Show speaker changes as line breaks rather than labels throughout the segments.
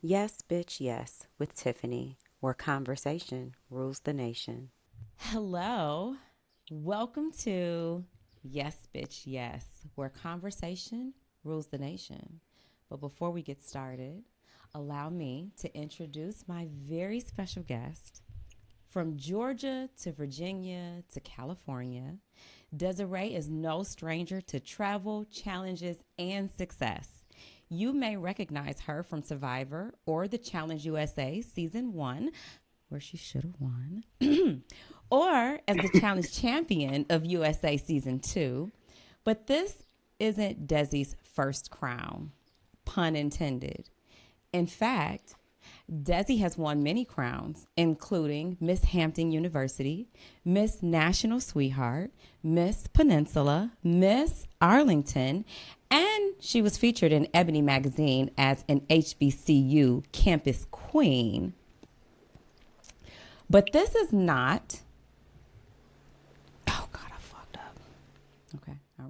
Yes, bitch, yes, with Tiffany, where conversation rules the nation.
Hello. Welcome to Yes, Bitch, Yes, where conversation rules the nation. But before we get started, allow me to introduce my very special guest. From Georgia to Virginia to California, Desiree is no stranger to travel, challenges, and success. You may recognize her from Survivor or the Challenge USA Season 1, where she should have won, or as the challenge champion of USA Season 2. But this isn't Desi's first crown, pun intended. In fact, Desi has won many crowns, including Miss Hampton University, Miss National Sweetheart, Miss Peninsula, Miss Arlington, and she was featured in Ebony magazine as an HBCU campus queen. But this is not. Oh God, I fucked up. Okay, I'll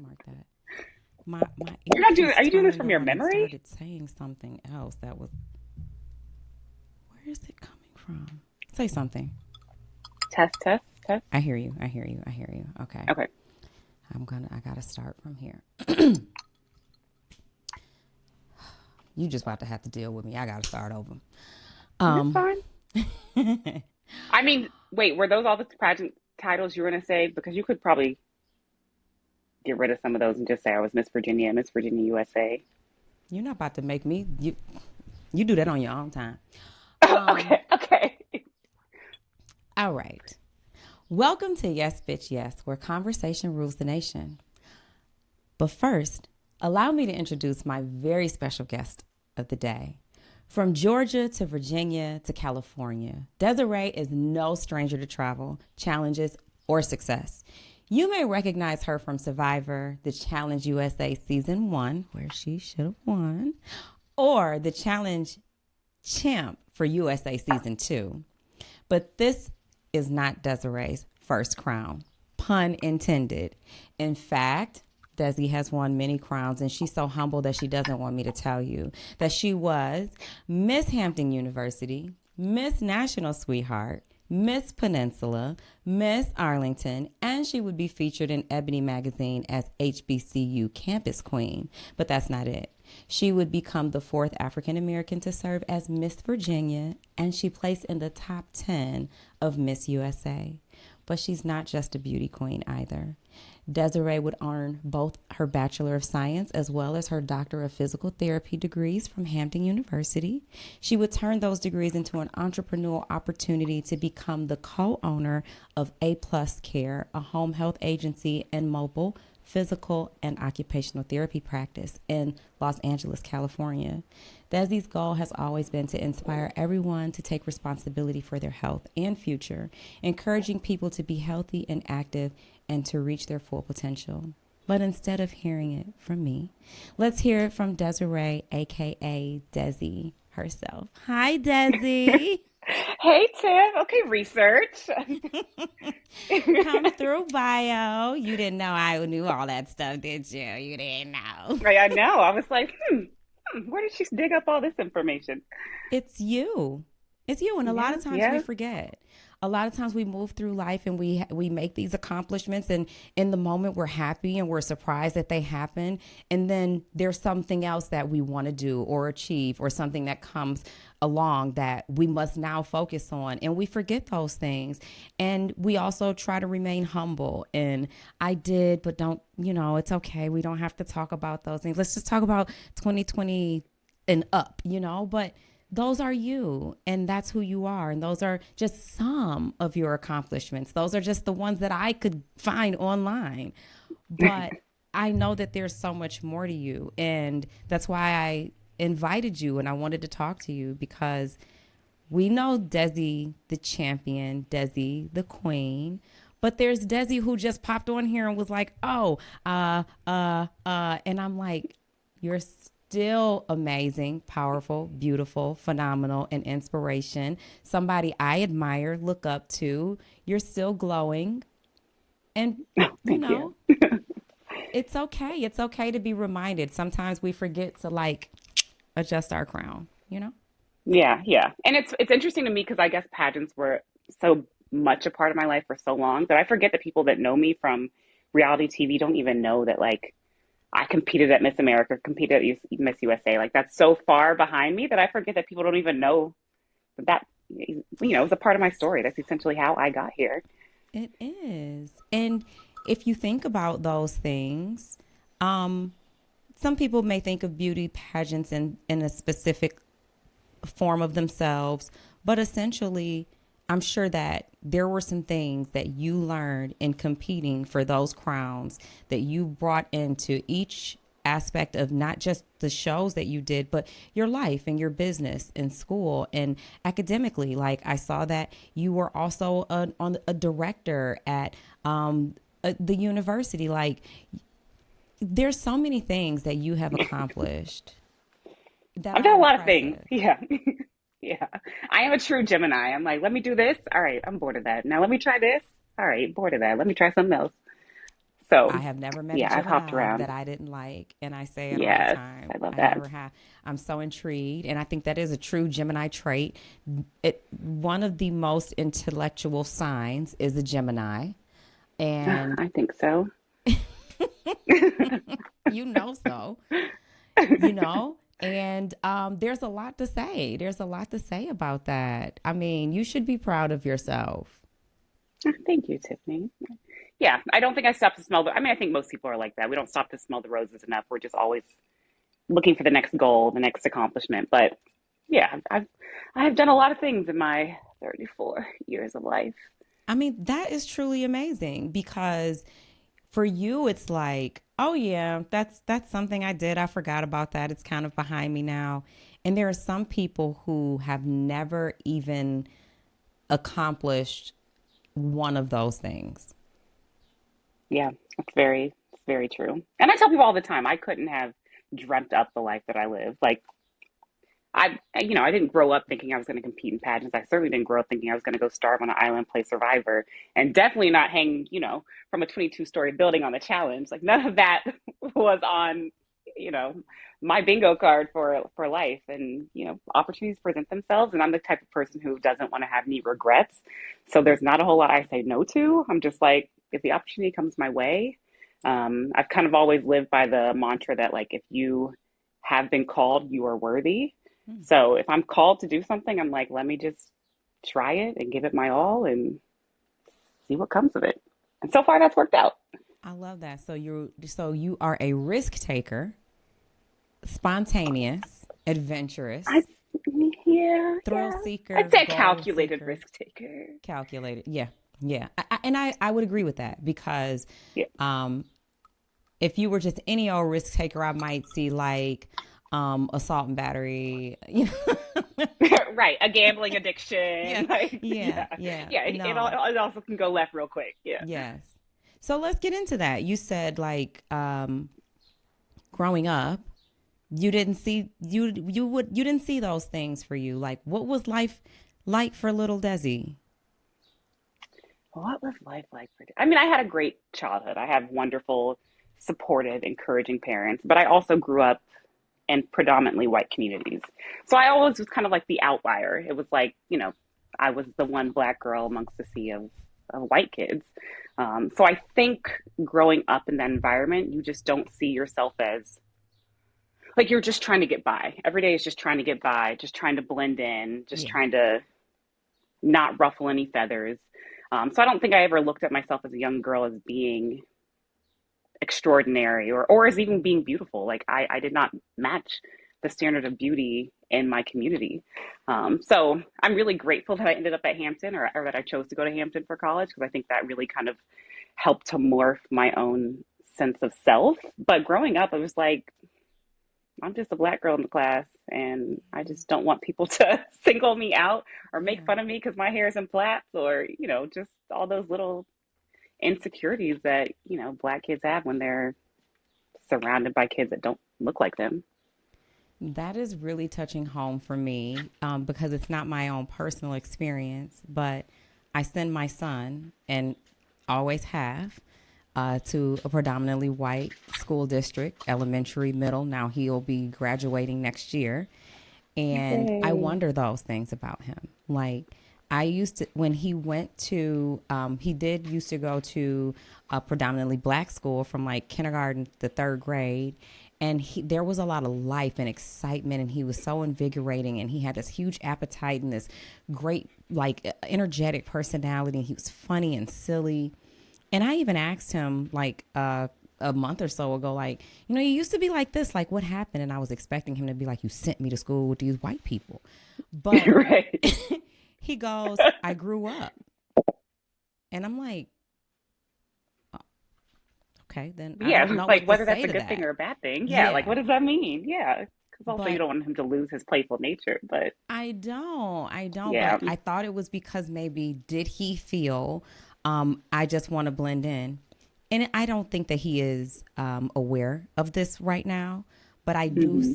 mark that. My
You're not doing.
earpiece
Are you doing this
turned
from your
on and
memory?
started saying something else that was. Where is it coming from? Say something.
Test, test, test.
I hear you. I hear you. I hear you. Okay.
Okay,
I gotta start from here. You just about to have to deal with me. I gotta start over.
that's
Um.
fine. I mean, wait, were those all the pageant titles you were gonna say? Because you could probably get rid of some of those and just say I was Miss Virginia USA.
You're not about to make me. You do that on your own time. Um.
Okay, okay.
All right. Welcome to Yes, Bitch, Yes, where conversation rules the nation. But first, allow me to introduce my very special guest of the day. From Georgia to Virginia to California, Desiree is no stranger to travel, challenges, or success. You may recognize her from Survivor, the Challenge USA Season 1, where she should have won, or the Challenge Champ for USA Season 2. But this is not Desiree's first crown, pun intended. In fact, Desi has won many crowns, and she's so humble that she doesn't want me to tell you that she was Miss Hampton University, Miss National Sweetheart, Miss Peninsula, Miss Arlington, and she would be featured in Ebony magazine as HBCU campus queen. But that's not it. She would become the fourth African American to serve as Miss Virginia, and she placed in the top 10 of Miss USA. But she's not just a beauty queen either. Desiree would earn both her Bachelor of Science as well as her Doctor of Physical Therapy degrees from Hampton University. She would turn those degrees into an entrepreneurial opportunity to become the co-owner of A Plus Care, a home health agency and mobile physical and occupational therapy practice in Los Angeles, California. Desi's goal has always been to inspire everyone to take responsibility for their health and future, encouraging people to be healthy and active and to reach their full potential. But instead of hearing it from me, let's hear it from Desiree, aka Desi herself. Hi, Desi.
Hey, Tiff. Okay, research.
Come through, bio. You didn't know I knew all that stuff, did you? You didn't know.
I know. I was like, where did she dig up all this information?
It's you. It's you. And a lot
Yeah,
of times we
yeah.
forget. A lot of times we move through life and we make these accomplishments, and in the moment we're happy and we're surprised that they happen, and then there's something else that we want to do or achieve, or something that comes along that we must now focus on, and we forget those things. And we also try to remain humble, and I did, but don't, it's okay, we don't have to talk about those things. Let's just talk about 2020 and up, but those are you, and that's who you are, and those are just some of your accomplishments. Those are just the ones that I could find online, but I know that there's so much more to you, and that's why I invited you and I wanted to talk to you, because we know Desi the champion, Desi the queen, but there's Desi who just popped on here and was like, oh, and I'm like, you're still amazing, powerful, beautiful, phenomenal, and inspiration. Somebody I admire, look up to. You're still glowing. And, you
Thank you.
know, it's okay. It's okay to be reminded. Sometimes we forget to, like, adjust our crown. you know?
Yeah, yeah. And it's interesting to me because I guess pageants were so much a part of my life for so long that I forget that people that know me from reality TV don't even know that like I competed at Miss America, competed at Miss USA. Like that's so far behind me that I forget that people don't even know that it was a part of my story. That's essentially how I got here.
It is. And if you think about those things, um, some people may think of beauty pageants in a specific form of themselves, but essentially, I'm sure that there were some things that you learned in competing for those crowns that you brought into each aspect of not just the shows that you did, but your life and your business and school and academically. Like I saw that you were also a director at the university. Like there's so many things that you have accomplished that
I've done
are
a lot of things.
impressive.
Yeah. Yeah. I am a true Gemini. I'm like, let me do this. All right, I'm bored of that. Now let me try this. All right, bored of that. Let me try something else.
I
So,
have never met a
yeah, I've hopped
Gemini
around.
that I didn't like, and I say it all the
Yes,
time.
I love
I
that.
never have. I'm so intrigued, and I think that is a true Gemini trait. One of the most intellectual signs is a Gemini, and
I think so.
you know so, you know, and there's a lot to say. There's a lot to say about that. I mean, you should be proud of yourself.
Thank you, Tiffany. Yeah, I don't think I stopped to smell the. I mean, I think most people are like that. We don't stop to smell the roses enough. We're just always looking for the next goal, the next accomplishment. But yeah, I've done a lot of things in my 34 years of life.
I mean, that is truly amazing because for you it's like, oh yeah, that's something I did. I forgot about that. It's kind of behind me now. And there are some people who have never even accomplished one of those things.
Yeah, it's very true. And I tell people all the time, I couldn't have dreamt up the life that I live. Like I didn't grow up thinking I was going to compete in pageants. I certainly didn't grow up thinking I was going to go starve on an island, play Survivor, and definitely not hang, from a 22-story building on the challenge. Like none of that was on, you know, my bingo card for life. And opportunities present themselves, and I'm the type of person who doesn't want to have any regrets. So there's not a whole lot I say no to. I'm just like, if the opportunity comes my way, I've kind of always lived by the mantra that like if you have been called, you are worthy.
Hmm.
So if I'm called to do something, I'm like, let me just try it and give it my all and see what comes of it. And so far, that's worked out.
I love that. So you are a risk taker, spontaneous,
I,
adventurous,
yeah,
thrill
yeah.
seeker,
I'd say a
goal
calculated
seeker,
risk taker.
calculated. Yeah. Yeah. And I would agree with that because
Yeah,
um, if you were just any old risk taker, I might see like assault and battery. You know?
right. A gambling addiction.
Yeah.
Like,
Yeah.
yeah,
Yeah.
yeah.
No.
It also can go left real quick. Yeah.
Yes. So let's get into that. You said like growing up, you didn't see those things for you. Like what was life like for little Desi?
What was life like for? I mean, I had a great childhood. I have wonderful, supportive, encouraging parents, but I also grew up in predominantly white communities. So I always was kind of like the outlier. It was like, I was the one black girl amongst a sea of white kids. So I think growing up in that environment, you just don't see yourself as like you're just trying to get by. Every day is just trying to get by, just trying to blend in, just
Yeah.
trying to not ruffle any feathers. So I don't think I ever looked at myself as a young girl as being extraordinary or as even being beautiful. Like I did not match the standard of beauty in my community. So I'm really grateful that I ended up at Hampton or that I chose to go to Hampton for college because I think that really kind of helped to morph my own sense of self. But growing up, I was like, I'm just a black girl in the class and I just don't want people to single me out or make
Yeah.
fun of me because my hair is in plaits or, just all those little insecurities that, black kids have when they're surrounded by kids that don't look like them.
That is really touching home for me because it's not my own personal experience, but I send my son and always have to a predominantly white school district, elementary, middle. Now he'll be graduating next year. And I
Yay.
wonder those things about him. Like, I used to, when he went to, he did used to go to a predominantly black school from like kindergarten to third grade. And there was a lot of life and excitement, and he was so invigorating, and he had this huge appetite and this great, like, energetic personality. And he was funny and silly. And I even asked him, like, a month or so ago, like, you know, you used to be like this, like, what happened? And I was expecting him to be like, you sent me to school with these white people. But
Right.
he goes, I grew up. And I'm like, okay, then I
Yeah,
don't know
like
what to
whether that's
say
a
to
good thing
that.
or a bad thing. Yeah, like
Yeah.
what does that mean? Yeah, because also you
But
don't want him to lose his playful nature. But
I don't,
yeah,
but I thought it was because maybe did he feel, I just want to blend in. And I don't think that he is aware of this right now, but
hmm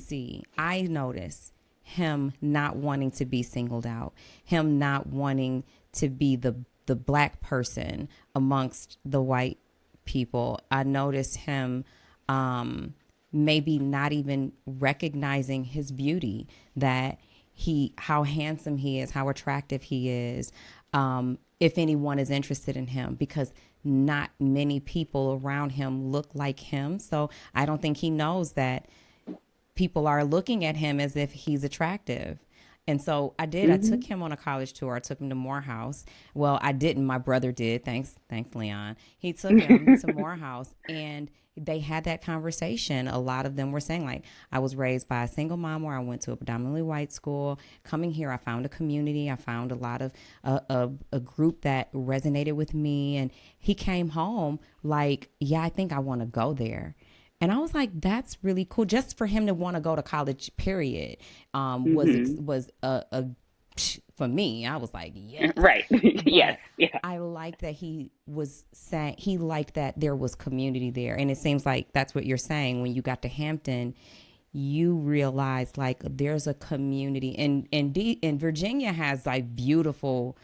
I notice him not wanting to be singled out, him not wanting to be the black person amongst the white people. I notice him maybe not even recognizing his beauty, that how handsome he is, how attractive he is, if anyone is interested in him, because not many people around him look like him. So I don't think he knows that people are looking at him as if he's attractive. And so I
hmm
took him on a college tour. I took him to Morehouse. Well, I didn't. My brother did. Thanks, Leon. He took him to Morehouse, and they had that conversation. A lot of them were saying, like, I was raised by a single mom where I went to a predominantly white school. Coming here, I found a community. I found a lot of a group that resonated with me. And he came home like, yeah, I think I want to go there. And I was like, that's really cool. Just for him to want to go to college, period,
hmm
was for me. I was like, yes.
Right. Yes.
But
Yeah.
I liked that he was saying he liked that there was community there, and it seems like that's what you're saying. When you got to Hampton, you realized like there's a community, and Virginia has like beautiful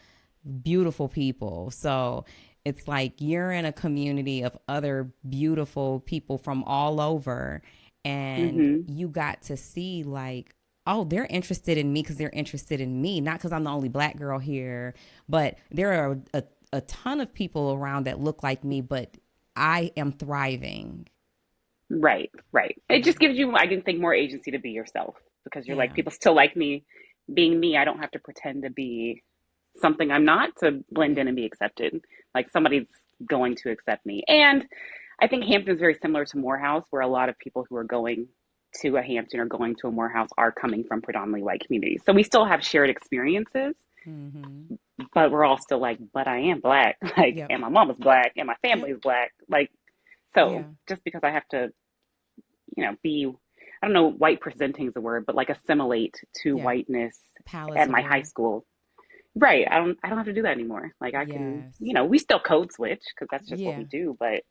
people. So it's like you're in a community of other beautiful people from all over, and
hmm
you got to see like, oh, they're interested in me because they're interested in me, not because I'm the only black girl here, but there are a ton of people around that look like me, but I am thriving.
Right. Right. It
Yeah.
just gives you, I can think, more agency to be yourself because you're like,
Yeah.
people still like me being me. I don't have to pretend to be something I'm not to blend
Yeah.
in and be accepted. Like somebody's going to accept me. And I think Hampton's very similar to Morehouse, where a lot of people who are going to a Hampton or going to a Morehouse are coming from predominantly white communities. So we still have shared experiences,
Mm-hmm.
but we're all still like, but I am black, like,
Yep.
and my mom is black, and my
Yep.
family is black, like, so
Yeah.
just because I have to, be, I don't know, white presenting is the word, but like assimilate to
Yeah.
whiteness at my high
Palatable.
school. Right. I don't have to do that anymore. Like I can,
Yes.
we still code switch because that's just what we
Yeah.
do. But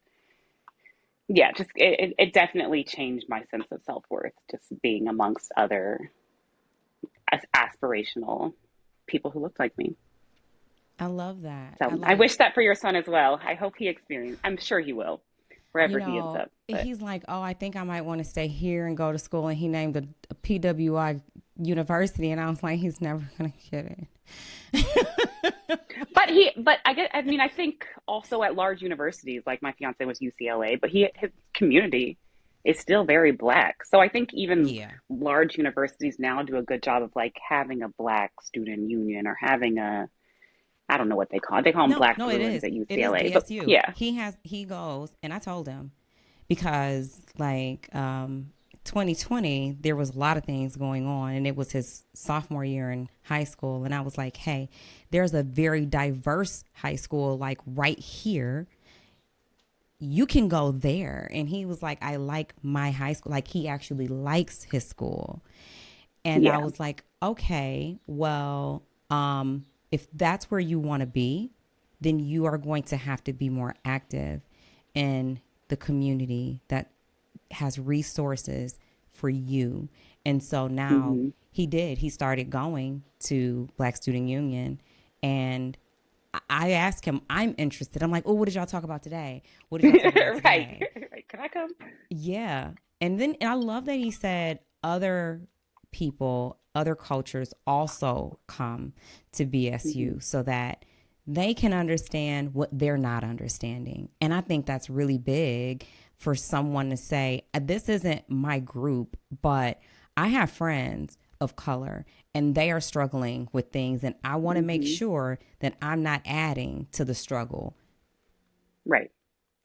yeah, just it definitely changed my sense of self-worth just being amongst other aspirational people who looked like me.
I love that.
So
I
I
like,
wish that for your son as well. I hope he experiences. I'm sure he will,
you
wherever he ends
know,
up. But
he's like, oh, I think I might want to stay here and go to school. And he named a PWI university. And I was like, he's never going to get it.
but I mean, I think also at large universities, like my fiance was UCLA, but his community is still very black. So I think even
Yeah.
large universities now do a good job of like having a black student union or having I don't know what they call it. They call them
No,
Black
no, it
Bruins
is.
at
It is
UCLA. But
BSU.
yeah,
He goes, and I told him because like 2020, there was a lot of things going on, and it was his sophomore year in high school. And I was like, hey, there's a very diverse high school like right here. You can go there. And he was like, I like my high school. Like he actually likes his school. And I
yeah,
was like, okay, well, if that's where you want to be, then you are going to have to be more active in the community that has resources for you. And so now
hmm
he did. He started going to Black Student Union, and I asked him, I'm interested. I'm like, oh, what did y'all talk about today? What did y'all talk about
right,
today?
right. Can I come?
Yeah. And I love that he said other people other cultures also come to
Mm-hmm.
BSU so that they can understand what they're not understanding. And I think that's really big for someone to say, this isn't my group, but I have friends of color and they are struggling with things. And I want to make
Mm-hmm.
sure that I'm not adding to the struggle.
Right.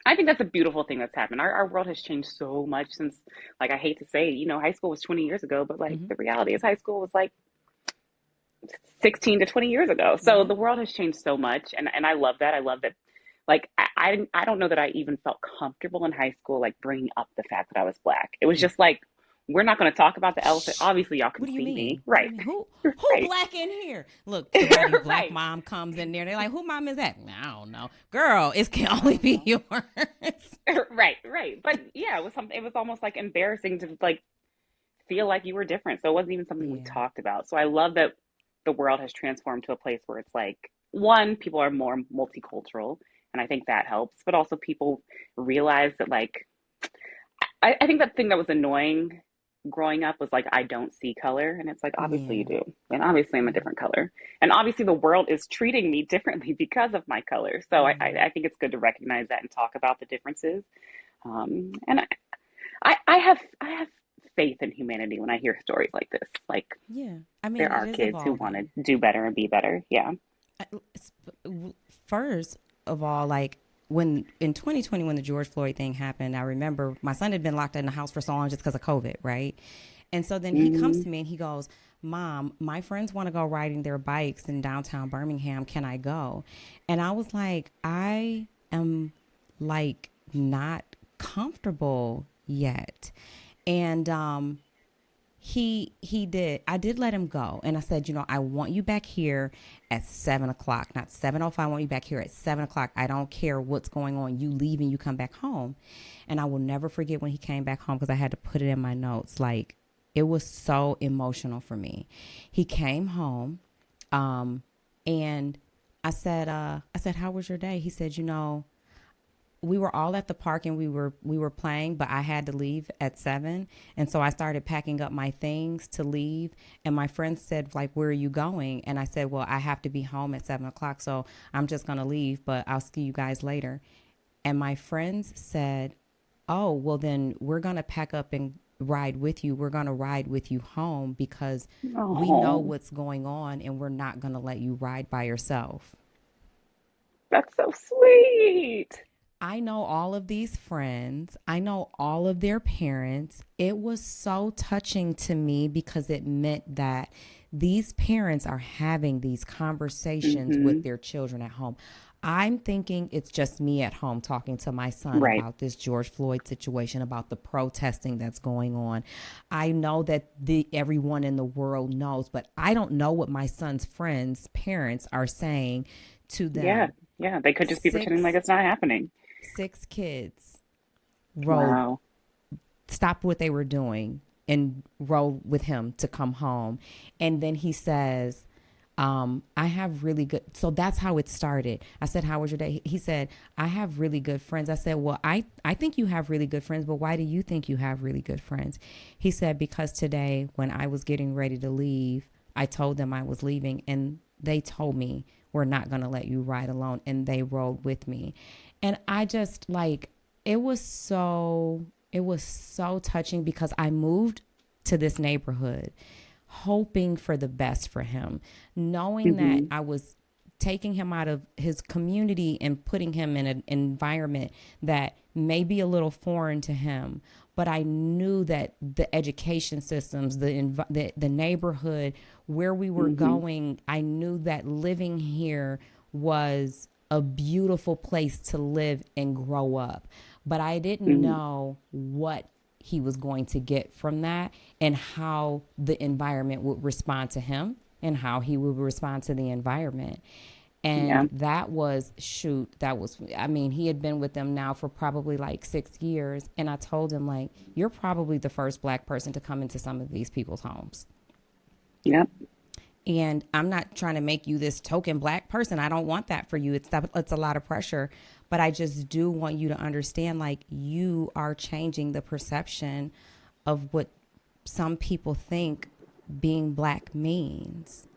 I think that's a beautiful thing that's happened. Our world has changed so much since, like, I hate to say, high school was 20 years ago, but like
Mm-hmm.
the reality is high school was like 16 to 20 years ago. So
Yeah.
the world has changed so much. And I love that. I love that. Like, I don't know that I even felt comfortable in high school, like bringing up the fact that I was Black. It was just like, we're not going to talk about the elephant.
Shh.
Obviously, y'all can
What do you
see me.
mean? What do you
Right.
mean? Who
Right.
black in here? Look, somebody black
Right.
mom comes in there. They're like, who mom is that? I don't know. Girl, it can only be yours.
Right. Right. But yeah, it was something, it was almost like embarrassing to like feel like you were different. So it wasn't even something we
Yeah.
talked about. So I love that the world has transformed to a place where it's like, one, people are more multicultural, and I think that helps, but also people realize that, like, I think that thing that was annoying growing up was like, I don't see color. And it's like, obviously you
Yeah.
do. And obviously I'm a
Yeah.
different color. And obviously the world is treating me differently because of my color. So
Yeah.
I think it's good to recognize that and talk about the differences. And I have faith in humanity when I hear stories like this. Like,
Yeah. I mean,
there
it
are
is
kids who want
evolving.
to do better and be better. Yeah.
First of all, like when in 2020, when the George Floyd thing happened, I remember my son had been locked in the house for so long just because of COVID, right? And so then he comes
Hmm.
to me and he goes, Mom, my friends want to go riding their bikes in downtown Birmingham. Can I go? And I was like, I am like not comfortable yet. And he did. I did let him go, and I said, I want you back here at 7 o'clock, not 7:05. I want you back here at 7 o'clock. I don't care what's going on. You leave and you come back home, and I will never forget when he came back home because I had to put it in my notes. Like it was so emotional for me. He came home, and I said, how was your day? He said, we were all at the park and we were playing, but I had to leave at 7, and so I started packing up my things to leave. And my friend said, like, where are you going? And I said, well, I have to be home at 7 o'clock, so I'm just gonna leave, but I'll see you guys later. And my friends said, oh, well then we're gonna pack up and ride with you. We're gonna ride with you home because we know
Oh,
what's going on and we're not gonna let you ride by yourself.
that's so sweet.
I know all of these friends. I know all of their parents. It was so touching to me because it meant that these parents are having these conversations
Hmm.
with their children at home. I'm thinking it's just me at home talking to my son
Right.
about this George Floyd situation, about the protesting that's going on. I know that everyone in the world knows, but I don't know what my son's friends' parents are saying to
Yeah.
them.
Yeah. They could just be pretending like
Six
it's not happening.
six kids rode
Wow.
stopped what they were doing and rode with him to come home. And then he says, I have really good. So that's how it started. I said, how was your day? He said, I have really good friends. I said, well, I think you have really good friends, but why do you think you have really good friends? He said, because today when I was getting ready to leave, I told them I was leaving and they told me, we're not going to let you ride alone. And they rode with me. And I just like, it was so touching because I moved to this neighborhood hoping for the best for him, knowing that
Hmm.
I was taking him out of his community and putting him in an environment that may be a little foreign to him. But I knew that the education systems, the neighborhood where we were
Hmm.
going, I knew that living here was a beautiful place to live and grow up. But I didn't
Hmm.
know what he was going to get from that and how the environment would respond to him and how he would respond to the environment.
Yeah.
And that was, shoot, I mean, he had been with them now for probably like 6 years. And I told him, like, you're probably the first Black person to come into some of these people's homes.
Yep.
And I'm not trying to make you this token Black person. I don't want that for you. It's a lot of pressure. But I just do want you to understand, like, you are changing the perception of what some people think being black means.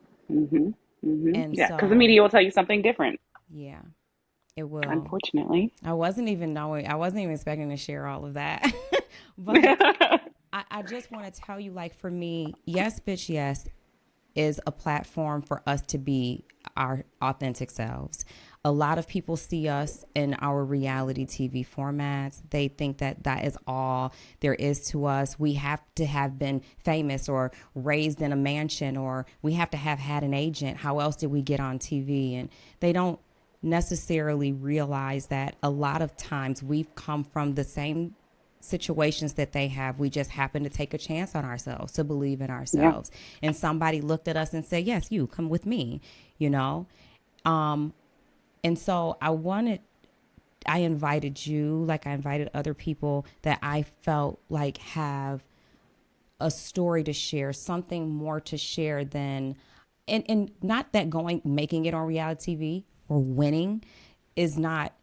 And
Yeah, because the
so,
media will tell you something different,
yeah, it will.
unfortunately.
I wasn't even expecting to share all of that. But I just want to tell you, like, for me, Yes Bitch Yes is a platform for us to be our authentic selves. A lot of people see us in our reality TV formats. They think that that is all there is to us. We have to have been famous or raised in a mansion, or we have to have had an agent. How else did we get on TV? And they don't necessarily realize that a lot of times we've come from the same situations that they have. We just happen to take a chance on ourselves, to believe in
Yeah.
ourselves. And somebody looked at us and said, yes, you come with me, you know? Um, and so I invited you, like I invited other people that I felt like have a story to share, something more to share than, and not that making it on reality TV or winning is not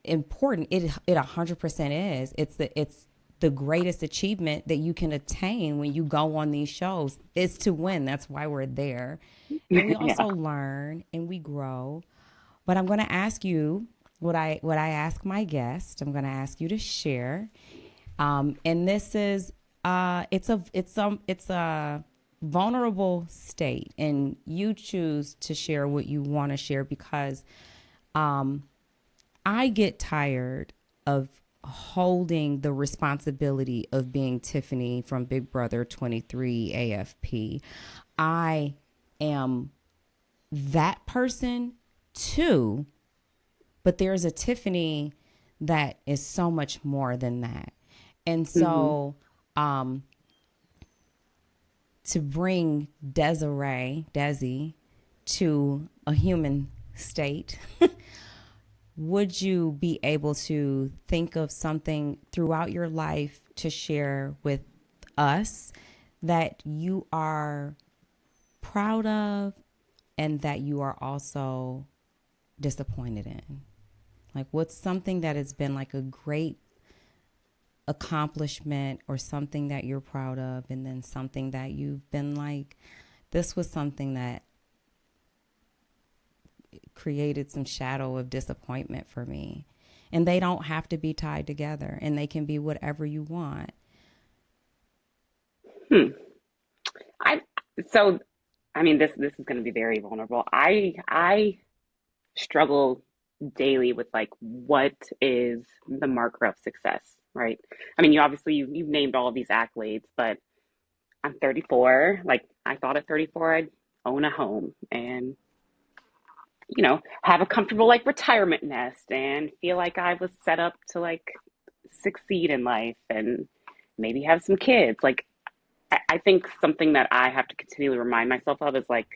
important. It 100% is. It's the greatest achievement that you can attain when you go on these shows is to win. That's why we're there. And we
Yeah.
also learn and we grow. But I'm going to ask you what I ask my guest. I'm going to ask you to share. And this is it's a vulnerable state, and you choose to share what you want to share because I get tired of holding the responsibility of being Tiffany from Big Brother 23 AFP. I am that person too, but there's a Tiffany that is so much more than that. And
hmm
so to bring Desi, to a human state, would you be able to think of something throughout your life to share with us that you are proud of and that you are also disappointed in? Like, what's something that has been like a great accomplishment or something that you're proud of, and then something that you've been like, this was something that created some shadow of disappointment for me. And they don't have to be tied together, and they can be whatever you want.
Hmm. I so I mean this is going to be very vulnerable. I struggle daily with like what is the marker of success, right? I mean, you've named all of these accolades, but I'm 34. Like I thought at 34 I'd own a home and have a comfortable like retirement nest and feel like I was set up to like succeed in life and maybe have some kids. Like I think something that I have to continually remind myself of is like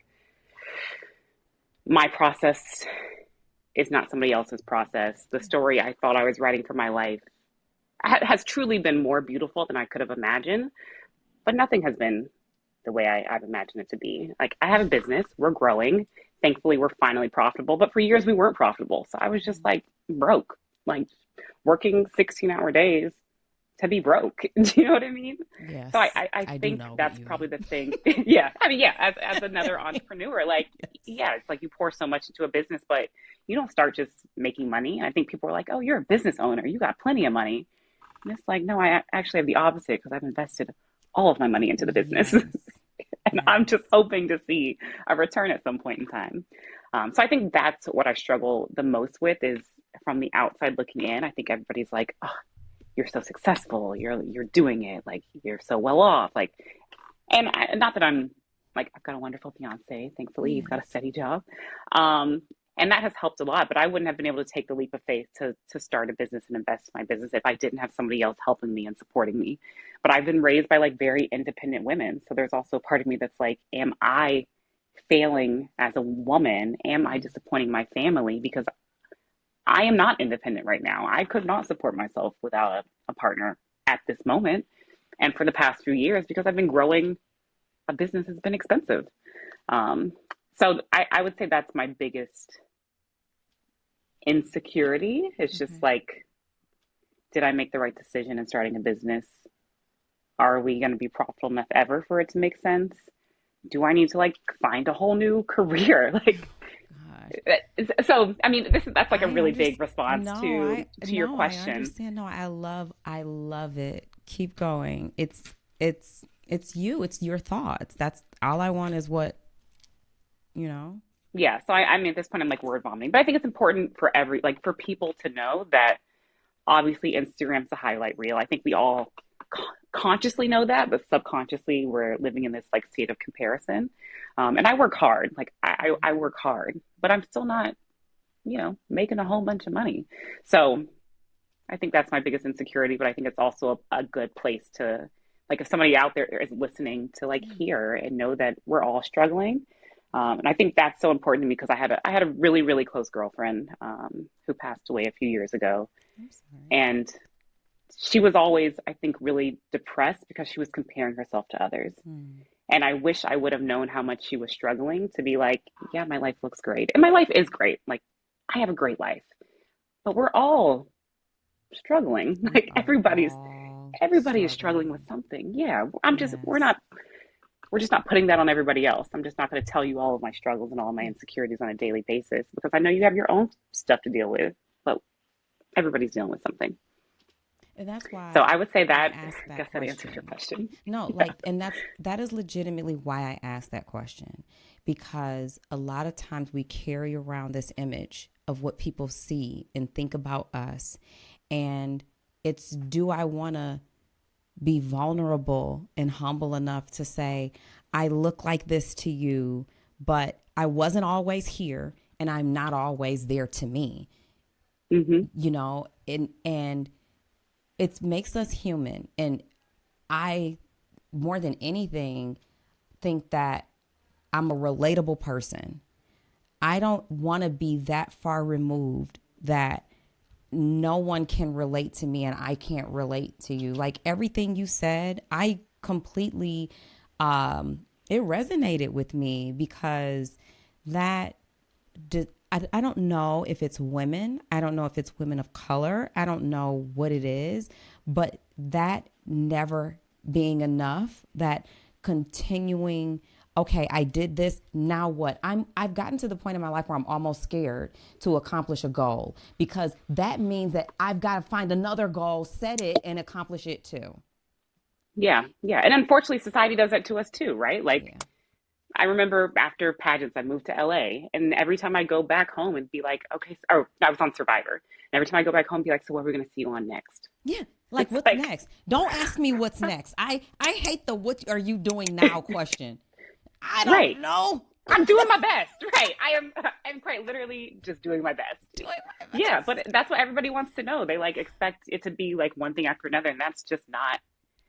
my process is not somebody else's process. The story I thought I was writing for my life has truly been more beautiful than I could have imagined, but nothing has been the way I've imagined it to be. Like, I have a business, we're growing. Thankfully, we're finally profitable, but for years we weren't profitable. So I was just like broke, like working 16-hour days to be broke. Do you know what I mean? So I,
Yes,
I, I
I do
think
know what
that's
you
probably
mean.
the thing. Yeah. I mean, yeah, as another entrepreneur, like,
Yes.
yeah, it's like you pour so much into a business, but you don't start just making money. And I think people are like, oh, you're a business owner. You got plenty of money. And it's like, no, I actually have the opposite because I've invested all of my money into the business.
Yes.
And I'm
Yes.
just hoping to see a return at some point in time. So I think that's what I struggle the most with is from the outside looking in. I think everybody's like, oh, you're so successful, you're doing it, like you're so well off, like, not that I'm like I've got a wonderful fiance, thankfully he's got a
Yes.
steady job, um, and that has helped a lot. But I wouldn't have been able to take the leap of faith to start a business and invest in my business if I didn't have somebody else helping me and supporting me. But I've been raised by like very independent women, so there's also a part of me that's like, am I failing as a woman? Am I disappointing my family because I am not independent right now? I could not support myself without a partner at this moment. And for the past few years, because I've been growing, a business has been expensive. Um, so I would say that's my biggest insecurity. It's just
Mm-hmm.
like, did I make the right decision in starting a business? Are we going to be profitable enough ever for it to make sense? do I need to like find a whole new career? Like,
Gosh.
so I mean, that's like a
I
really big
understand.
response
No, I
to your
no, I
question.
understand. No, I love it. Keep going. It's you. It's your thoughts. That's all I want is what, you know.
Yeah, so I mean, at this point, I'm like word vomiting, but I think it's important for like for people to know that obviously Instagram's a highlight reel. I think we all consciously know that, but subconsciously we're living in this like state of comparison. And I work hard, like I work hard, but I'm still not, making a whole bunch of money. So I think that's my biggest insecurity, but I think it's also a good place to, like, if somebody out there is listening to like
Yeah.
hear and know that we're all struggling. And I think that's so important to me because I had a really, really close girlfriend who passed away a few years ago.
I'm sorry.
And she was always, I think, really depressed because she was comparing herself to others.
Hmm.
And I wish I would have known how much she was struggling to be like, yeah, my life looks great. And my life is great. Like, I have a great life, but we're all struggling.
We
Like
are all
everybody is struggling with
struggling.
something. Yeah,
Yes.
we're just not putting that on everybody else. I'm just not going to tell you all of my struggles and all of my
Yeah.
insecurities on a daily basis because I know you have your own stuff to deal with, but everybody's dealing with something.
And that's
So
why
I would say
I
that,
asked
I
that
guess that answers your
question.
question.
No,
Yeah.
like, and that is legitimately why I asked that question, because a lot of times we carry around this image of what people see and think about us, and it's, do I want to be vulnerable and humble enough to say, I look like this to you, but I wasn't always here and I'm not always there to me,
Hmm.
and it makes us human. And I, more than anything, think that I'm a relatable person. I don't want to be that far removed that no one can relate to me and I can't relate to you. Like everything you said, I completely, it resonated with me because that, I don't know if it's women. I don't know if it's women of color. I don't know what it is, but that never being enough, that continuing, okay, I did this, now what? I've gotten to the point in my life where I'm almost scared to accomplish a goal because that means that I've got to find another goal, set it and accomplish it too.
Yeah, yeah. And unfortunately, society does that to us too, right? Like,
Yeah.
I remember after pageants, I moved to LA, and every time I go back home and be like, okay, or I was on Survivor, and every time I go back home, be like, so what are we going to see you on next?
Yeah. Like
It's
what's
like,
next? Don't ask me what's next. I hate the what are you doing now question. I
right.
don't know.
I'm doing my best. Right. I'm quite literally just doing my best.
Doing my
Yeah, but
best.
that's what everybody wants to know. They like expect it to be like one thing after another, and that's just not.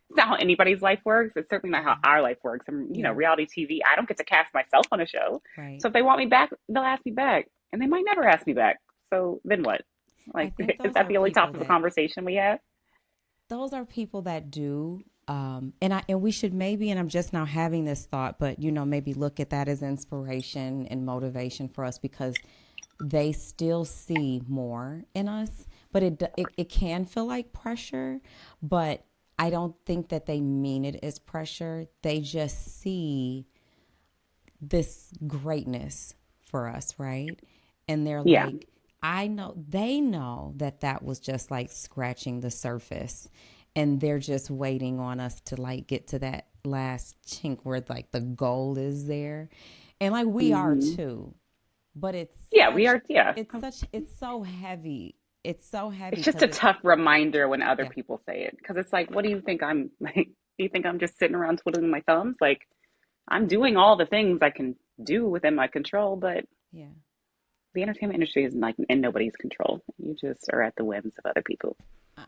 It's not how anybody's life works. It's certainly not how
Yeah.
our life works. And
Yeah.
reality TV, I don't get to cast myself on a show.
Right.
So if they want me back, they'll ask me back, and they might never ask me back. So then what?
I
Like,
think
is
those
that
are
the only
people
topic of
that
conversation we have?
do, and we should maybe, and I'm just now having this thought, but maybe look at that as inspiration and motivation for us because they still see more in us, but it can feel like pressure, but I don't think that they mean it as pressure. They just see this greatness for us, right? And they're
Yeah.
like, I know, they know that that was just like scratching the surface. And they're just waiting on us to like get to that last chink where like the gold is there. And like we are
Hmm.
too. But
Yeah, we are. Yeah.
it's so heavy. It's so heavy
It's just
because
a
it's,
tough reminder when other
yeah,
people say it because it's like, what do you think I'm like? Do you think I'm just sitting around twiddling my thumbs? Like, I'm doing all the things I can do within my control, but
yeah.
the entertainment industry is like in nobody's control. You just are at the whims of other people.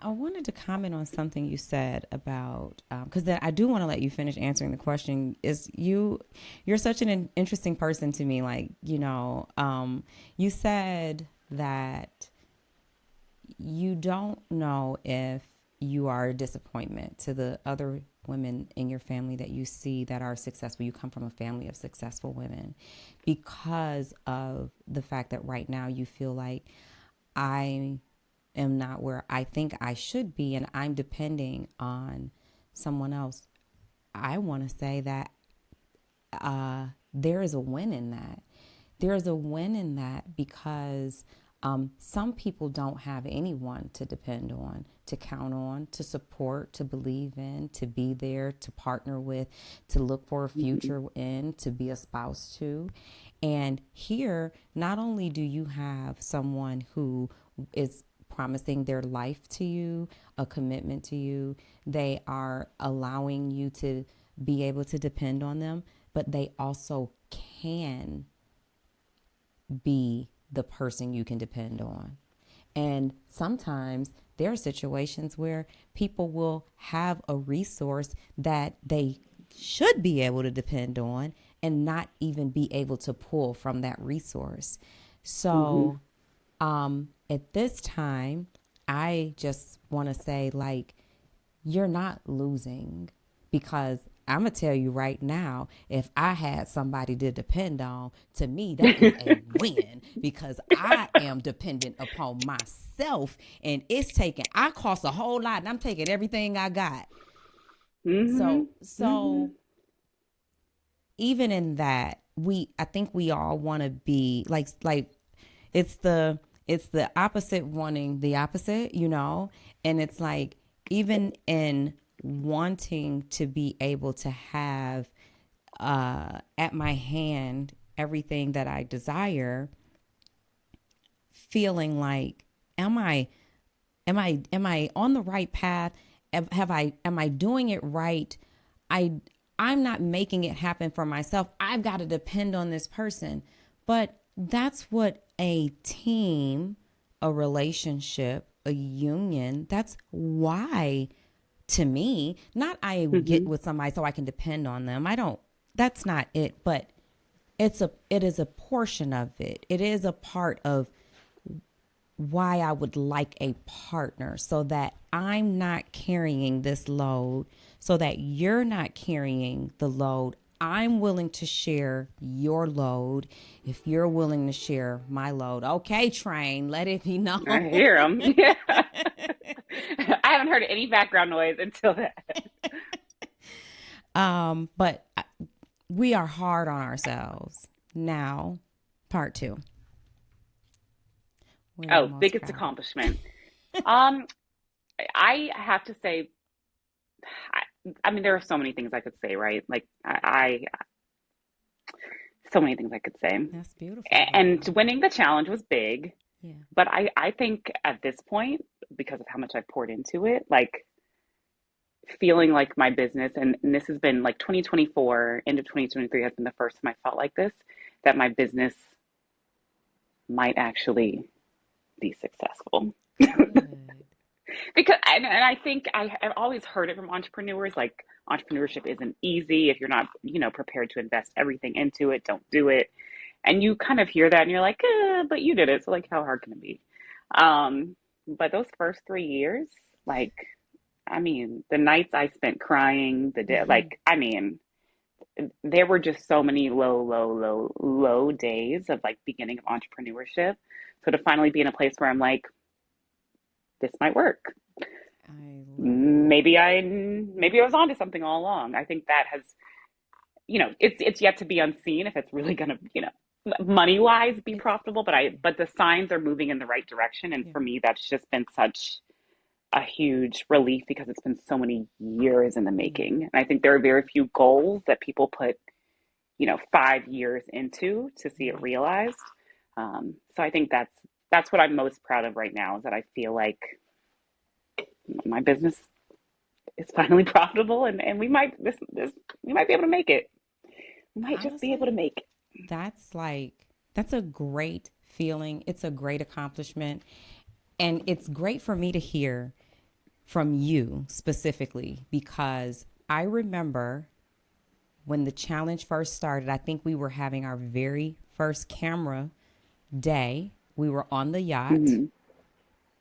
I wanted to comment on something you said about because then I do want to let you finish answering the question. You're such an interesting person to me. Like you said that you don't know if you are a disappointment to the other women in your family that you see that are successful. You come from a family of successful women because of the fact that right now you feel like I am not where I think I should be and I'm depending on someone else. I want to say that there is a win in that. There is a win in that because some people don't have anyone to depend on, to count on, to support, to believe in, to be there, to partner with, to look for a future in, to be a spouse to. And here, not only do you have someone who is promising their life to you, a commitment to you, they are allowing you to be able to depend on them, but they also can be the person you can depend on. And sometimes there are situations where people will have a resource that they should be able to depend on and not even be able to pull from that resource. So at this time, I just want to say, like, you're not losing, because I'm going to tell you right now, if I had somebody to depend on, to me, that is a win, because I am dependent upon myself, and I cost a whole lot, and I'm taking everything I got. So even in that, I think we all want to be like it's the opposite wanting the opposite, and it's like, even in wanting to be able to have at my hand everything that I desire, feeling like, am I on the right path? Am I doing it right? I'm not making it happen for myself. I've got to depend on this person. But that's what a team, a relationship, a union, that's why, to me, not I get with somebody so I can depend on them. That's not it, but it is a portion of it. It is a part of why I would like a partner, so that I'm not carrying this load, so that you're not carrying the load. I'm willing to share your load if you're willing to share my load. Okay, train, let it be known.
I hear them. Yeah. I haven't heard any background noise until that.
But we are hard on ourselves. Now, part 2.
Oh, biggest accomplishment. I have to say, I mean, there are so many things I could say, right? Like, so many things I could say.
That's beautiful.
And winning the challenge was big.
Yeah.
But I think at this point, because of how much I poured into it, like, feeling like my business, and this has been like 2024, end of 2023 has been the first time I felt like this, that my business might actually be successful. Because, and I think I've always heard it from entrepreneurs, like, entrepreneurship isn't easy. If you're not, prepared to invest everything into it, don't do it. And you kind of hear that and you're like, but you did it. So, like, how hard can it be? But those first 3 years, like, I mean, the nights I spent crying, the day, like, I mean, there were just so many low days of, like, beginning of entrepreneurship. So to finally be in a place where I'm like, this might work. Maybe I was onto something all along. I think that has, it's yet to be unseen if it's really going to, money wise be profitable, but the signs are moving in the right direction. And for me, that's just been such a huge relief, because it's been so many years in the making. And I think there are very few goals that people put, 5 years into to see it realized. So I think that's what I'm most proud of right now, is that I feel like my business is finally profitable, and we might be able to make it. We might just be able to make it.
That's a great feeling. It's a great accomplishment. And it's great for me to hear from you specifically, because I remember when the challenge first started, I think we were having our very first camera day. We were on the yacht.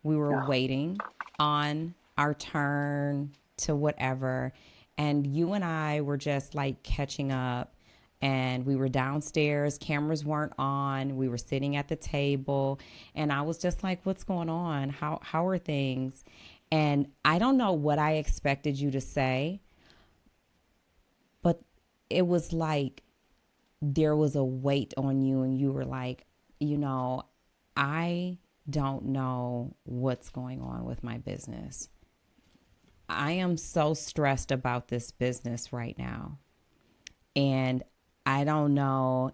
We were waiting on our turn to whatever. And you and I were just like catching up. And we were downstairs, cameras weren't on. We were sitting at the table, and I was just like, what's going on? How are things? And I don't know what I expected you to say, but it was like there was a weight on you and you were like, you know, I don't know what's going on with my business. I am so stressed about this business right now. And I don't know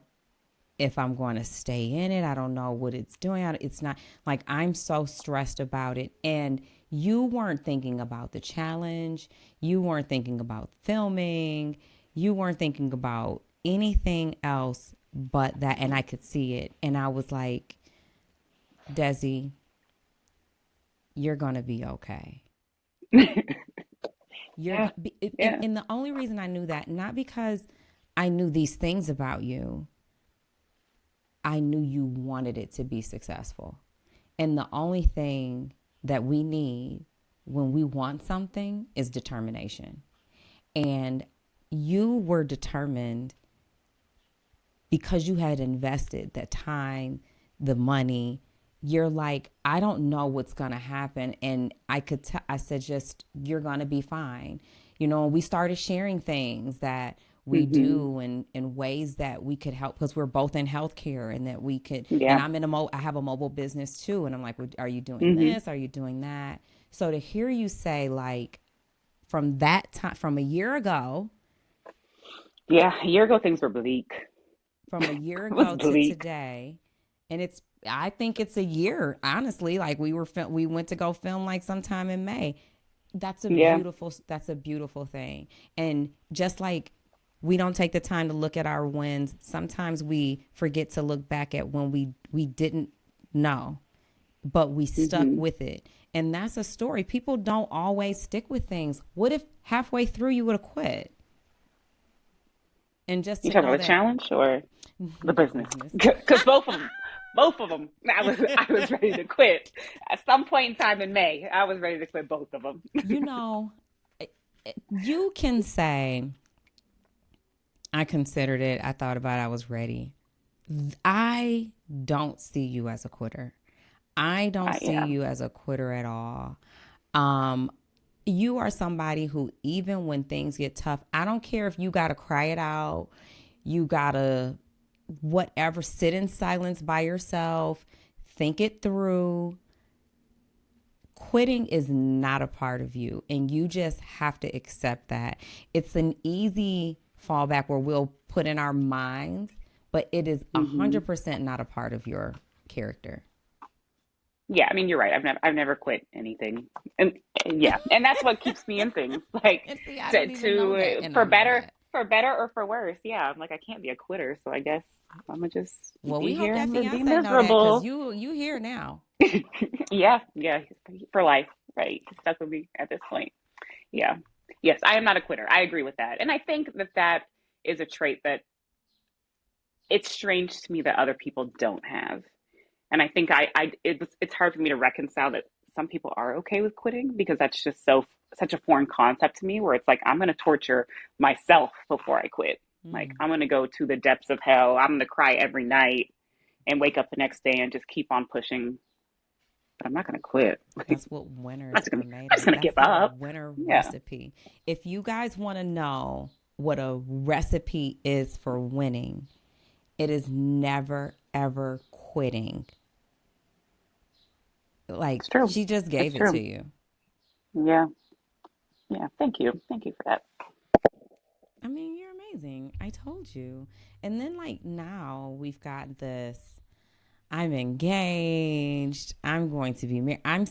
if I'm going to stay in it. I don't know what it's doing. It's not like I'm so stressed about it. And you weren't thinking about the challenge. You weren't thinking about filming. You weren't thinking about anything else but that. And I could see it. And I was like, Desi, you're going to be okay.
Yeah. Yeah.
And the only reason I knew that, not because I knew these things about you, I knew you wanted it to be successful. And the only thing that we need when we want something is determination. And you were determined because you had invested the time, the money. You're like, I don't know what's going to happen. And I said, just, you're going to be fine. You know, we started sharing things that we do in ways that we could help because we're both in healthcare and that we could, and
Yeah.
I have a mobile business too. And I'm like, well, are you doing this? Are you doing that? So to hear you say like from that time, from a year ago,
Yeah. A year ago, things were bleak.
from a year
It was
ago to
bleak.
today, and I think it's a year, honestly. Like we went to go film like sometime in May.
Yeah.
That's a beautiful thing. And just like we don't take the time to look at our wins, sometimes we forget to look back at when we didn't know, but we stuck with it. And that's a story. People don't always stick with things. What if halfway through you would have quit? And just
You
to
talking
know
about the
that
challenge or the
the
business?
business.
Because both of them, I was ready to quit. At some point in time in May, I was ready to quit both of them.
You know, you can say, I considered it, I thought about it, I was ready. I don't see you as a quitter. I don't see
Yeah.
you as a quitter at all. Um, you are somebody who, even when things get tough, I don't care if you got to cry it out, you got to whatever, sit in silence by yourself, think it through. Quitting is not a part of you, and you just have to accept that. It's an easy fallback where we'll put in our minds, but it is
hmm
100% not a part of your character.
Yeah, I mean, you're right. I've never quit anything, and yeah, and that's what keeps me in things. Like
And see, I
to
don't even know that,
to
and I
for
know
better,
that.
for better or for worse. Yeah, I'm like I can't be a quitter, so I guess I'm gonna just
Well,
be
we hope
here
that
and be
fiance know that because
miserable.
you here now.
Yeah, yeah, for life, right? He's stuck with me at this point. Yeah. Yes, I am not a quitter. I agree with that. And I think that that is a trait that it's strange to me that other people don't have. And I think it's hard for me to reconcile that some people are okay with quitting because that's just such a foreign concept to me where it's like I'm going to torture myself before I quit. Like
Mm,
I'm going to go to the depths of hell. I'm going to cry every night and wake up the next day and just keep on pushing, but I'm not going to quit.
that's what
I'm
winners
just
are
going
made
to
of.
give
That's the
up.
winner
Yeah.
recipe. If you guys want to know what a recipe is for winning, it is never ever quitting. Like
It's true.
she just
It's
gave it to
true.
you.
Yeah. Yeah. Thank you. Thank you for that.
I mean, you're amazing. I told you. And then like now we've got this. I'm engaged. I'm going to be married. I'm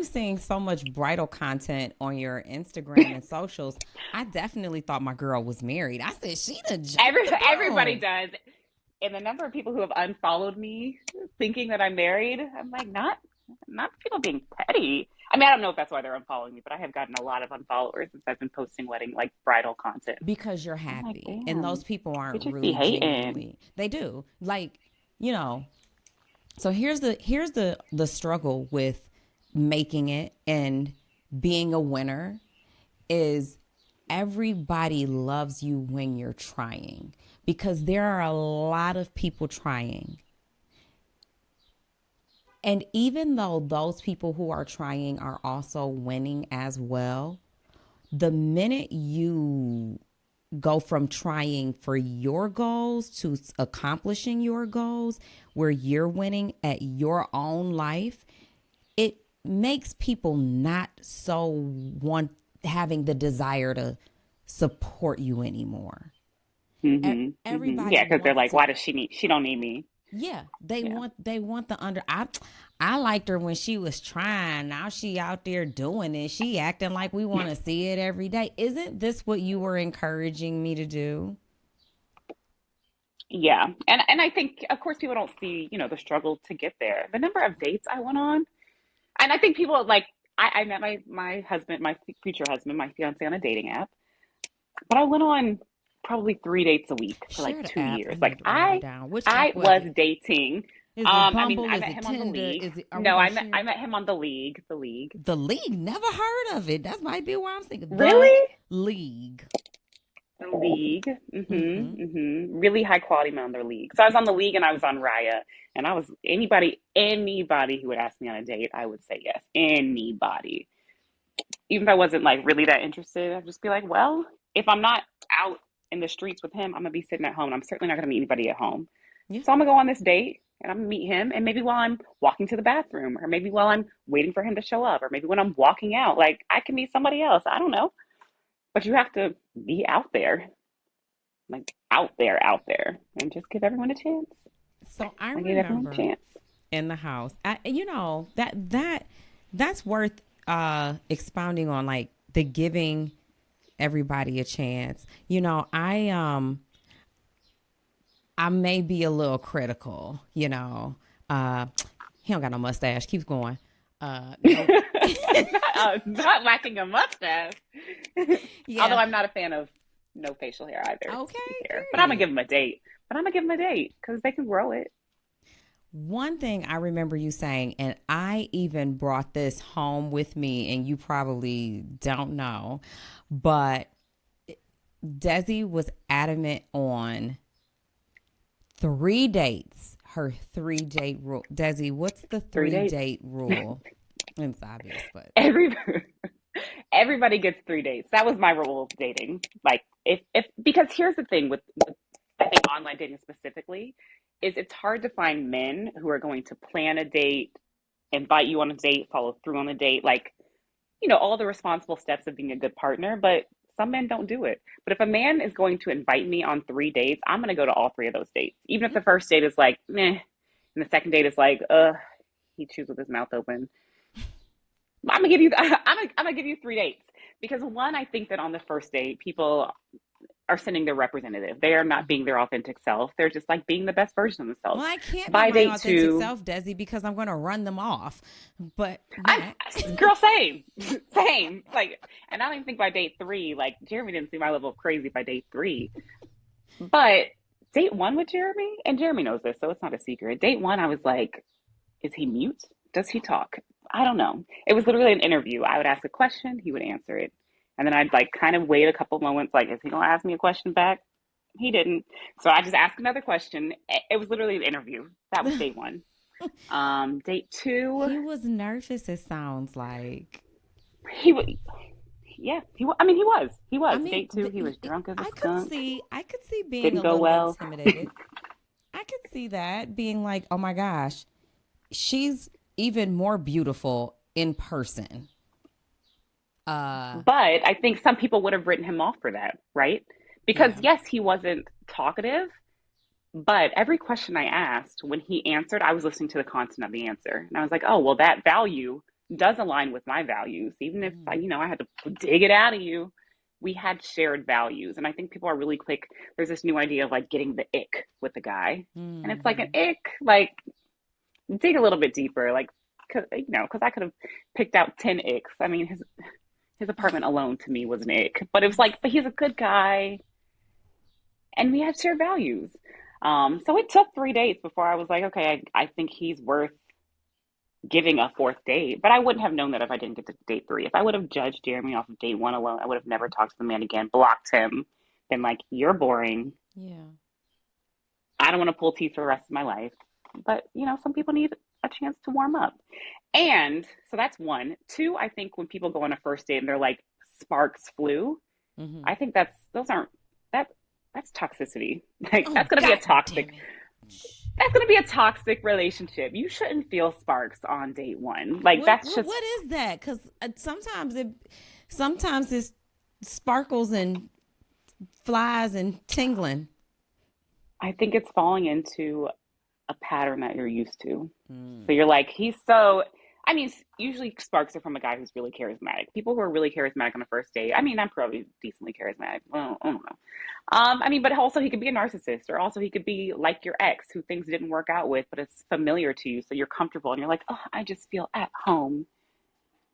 seeing so much bridal content on your Instagram and socials. I definitely thought my girl was married. I said she done jumped the
Everybody
broom.
does. And the number of people who have unfollowed me thinking that I'm married, I'm like, not people being petty. I mean, I don't know if that's why they're unfollowing me, but I have gotten a lot of unfollowers since I've been posting wedding like bridal content.
Because you're
I'm like,
happy. And those
damn,
people
they
aren't
just be
really
hating.
genuinely. They do. Like, you know, so here's the struggle with making it and being a winner is everybody loves you when you're trying because there are a lot of people trying. And even though those people who are trying are also winning as well, the minute you go from trying for your goals to accomplishing your goals where you're winning at your own life, it makes people not so want having the desire to support you anymore.
Yeah,
Everybody
because they're
wants
like,
to.
why does she don't need me?
Yeah,
Yeah.
they want the under. I liked her when she was trying. Now she out there doing it. She acting like we want to see it every day. Isn't this what you were encouraging me to do?
Yeah. And I think of course people don't see, the struggle to get there. The number of dates I went on. And I think people like I met my husband, my future husband, my fiance on a dating app. But I went on probably 3 dates a week for like
Share the
two
app. I
years. Like
need to write it down. Which app
I
was
was
it?
dating.
Is it
I mean,
Bumble?
I
Is
met
it
him on the
Tinder?
league.
Is it? Are we
No,
gonna
I
share?
met him on the league. The league.
The League. Never heard of it. That might be why I'm thinking the
Really?
League.
The league.
Mm-hmm.
Really high quality men on their league. So I was on the league and I was on Raya. And I was anybody who would ask me on a date, I would say yes. Anybody. Even if I wasn't like really that interested, I'd just be like, well, if I'm not out in the streets with him, I'm gonna be sitting at home and I'm certainly not gonna meet anybody at home.
Yeah.
So I'm gonna go on this date and I'm gonna meet him and maybe while I'm walking to the bathroom or maybe while I'm waiting for him to show up or maybe when I'm walking out, like I can meet somebody else. I don't know. But you have to be out there. Like out there. And just give everyone a chance.
So I
I gave everyone a
remember
chance.
in the house. That's worth expounding on, like the giving everybody a chance. I may be a little critical. He don't got no mustache. Keeps going. No,
Not lacking a mustache. Although
yeah.
I'm not a fan of no facial hair either,
Okay.
to be fair. But I'm gonna give
Period.
them a date. Because they can grow it.
One thing I remember you saying, and I even brought this home with me, and you probably don't know, but Desi was adamant on 3 dates, her 3 date rule. Desi, what's the
3 dates.
date rule? It's obvious, but
Every everybody gets 3 dates. That was my rule of dating. Like if because here's the thing with I think online dating specifically is it's hard to find men who are going to plan a date, invite you on a date, follow through on the date, like all the responsible steps of being a good partner, but some men don't do it. But if a man is going to invite me on 3 dates, I'm going to go to all three of those dates. Even if the first date is like, meh, and the second date is like, he chews with his mouth open. I'm gonna give you, I'm gonna give you 3 dates because one, I think that on the first date, people are sending their representative. They are not being their authentic self. They're just like being the best version of
well,
themselves.
I can't be
By
my
date
authentic
two,
self, Desi, because I'm going to run them off. But
I, girl, same, same. Like, and I don't even think by date three, like Jeremy didn't see my level of crazy by date three. But date one with Jeremy, and Jeremy knows this, so it's not a secret. Date one, I was like, is he mute? Does he talk? I don't know. It was literally an interview. I would ask a question, he would answer it. And then I'd like kind of wait a couple moments, like, is he gonna ask me a question back? He didn't. So I just asked another question. It was literally an interview. That was date one. Date two,
he was nervous, it sounds like.
he was, yeah, I mean, he was. He
I
was.
mean,
Date two, he was drunk as a skunk.
I could see being
Didn't
a
go
little
well.
intimidated. I could see that being like, oh my gosh, she's even more beautiful in person.
But I think some people would have written him off for that, right? Because
Yeah.
yes, he wasn't talkative, but every question I asked, when he answered, I was listening to the content of the answer. And I was like, oh, well, that value does align with my values. Even if I had to dig it out of you, we had shared values. And I think people are really quick. There's this new idea of like getting the ick with the guy. And it's like an ick, like dig a little bit deeper, like, because I could have picked out 10 icks. I mean, his apartment alone to me was an ick, but it was like, but he's a good guy and we had shared values. So it took 3 dates before I was like, okay, I think he's worth giving a fourth date. But I wouldn't have known that if I didn't get to date three. If I would have judged Jeremy off of date one alone, I would have never talked to the man again, blocked him, been like, you're boring.
Yeah.
I don't want to pull teeth for the rest of my life. But, some people need a chance to warm up. And so that's one. Two, I think when people go on a first date and they're like, sparks flew, I think those aren't that that's toxicity. Like
Oh, God damn it.
that's gonna be a toxic relationship. You shouldn't feel sparks on date one. Like that's just
What is that? Because sometimes it's sparkles and flies and tingling.
I think it's falling into a pattern that you're used to. So you're like, he's so. I mean, usually sparks are from a guy who's really charismatic. People who are really charismatic on the first date. I mean, I'm probably decently charismatic. Well, I don't know. I mean, but also he could be a narcissist, or also he could be like your ex, who things didn't work out with, but it's familiar to you, so you're comfortable, and you're like, oh, I just feel at home.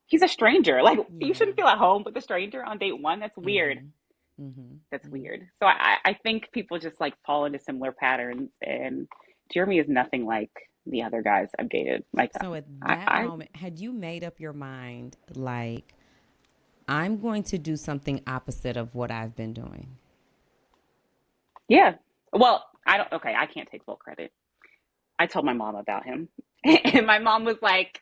He's a stranger. Like you
Yeah.
shouldn't feel at home with a stranger on date one. That's weird.
Mm-hmm. Mm-hmm.
That's
Mm-hmm.
weird. So I think people just like fall into similar patterns, and Jeremy is nothing like the other guys I've dated. Like
So at that
I
moment, had you made up your mind, like, I'm going to do something opposite of what I've been doing?
yeah. Well, I don't. Okay, I can't take full credit. I told my mom about him, and my mom was like,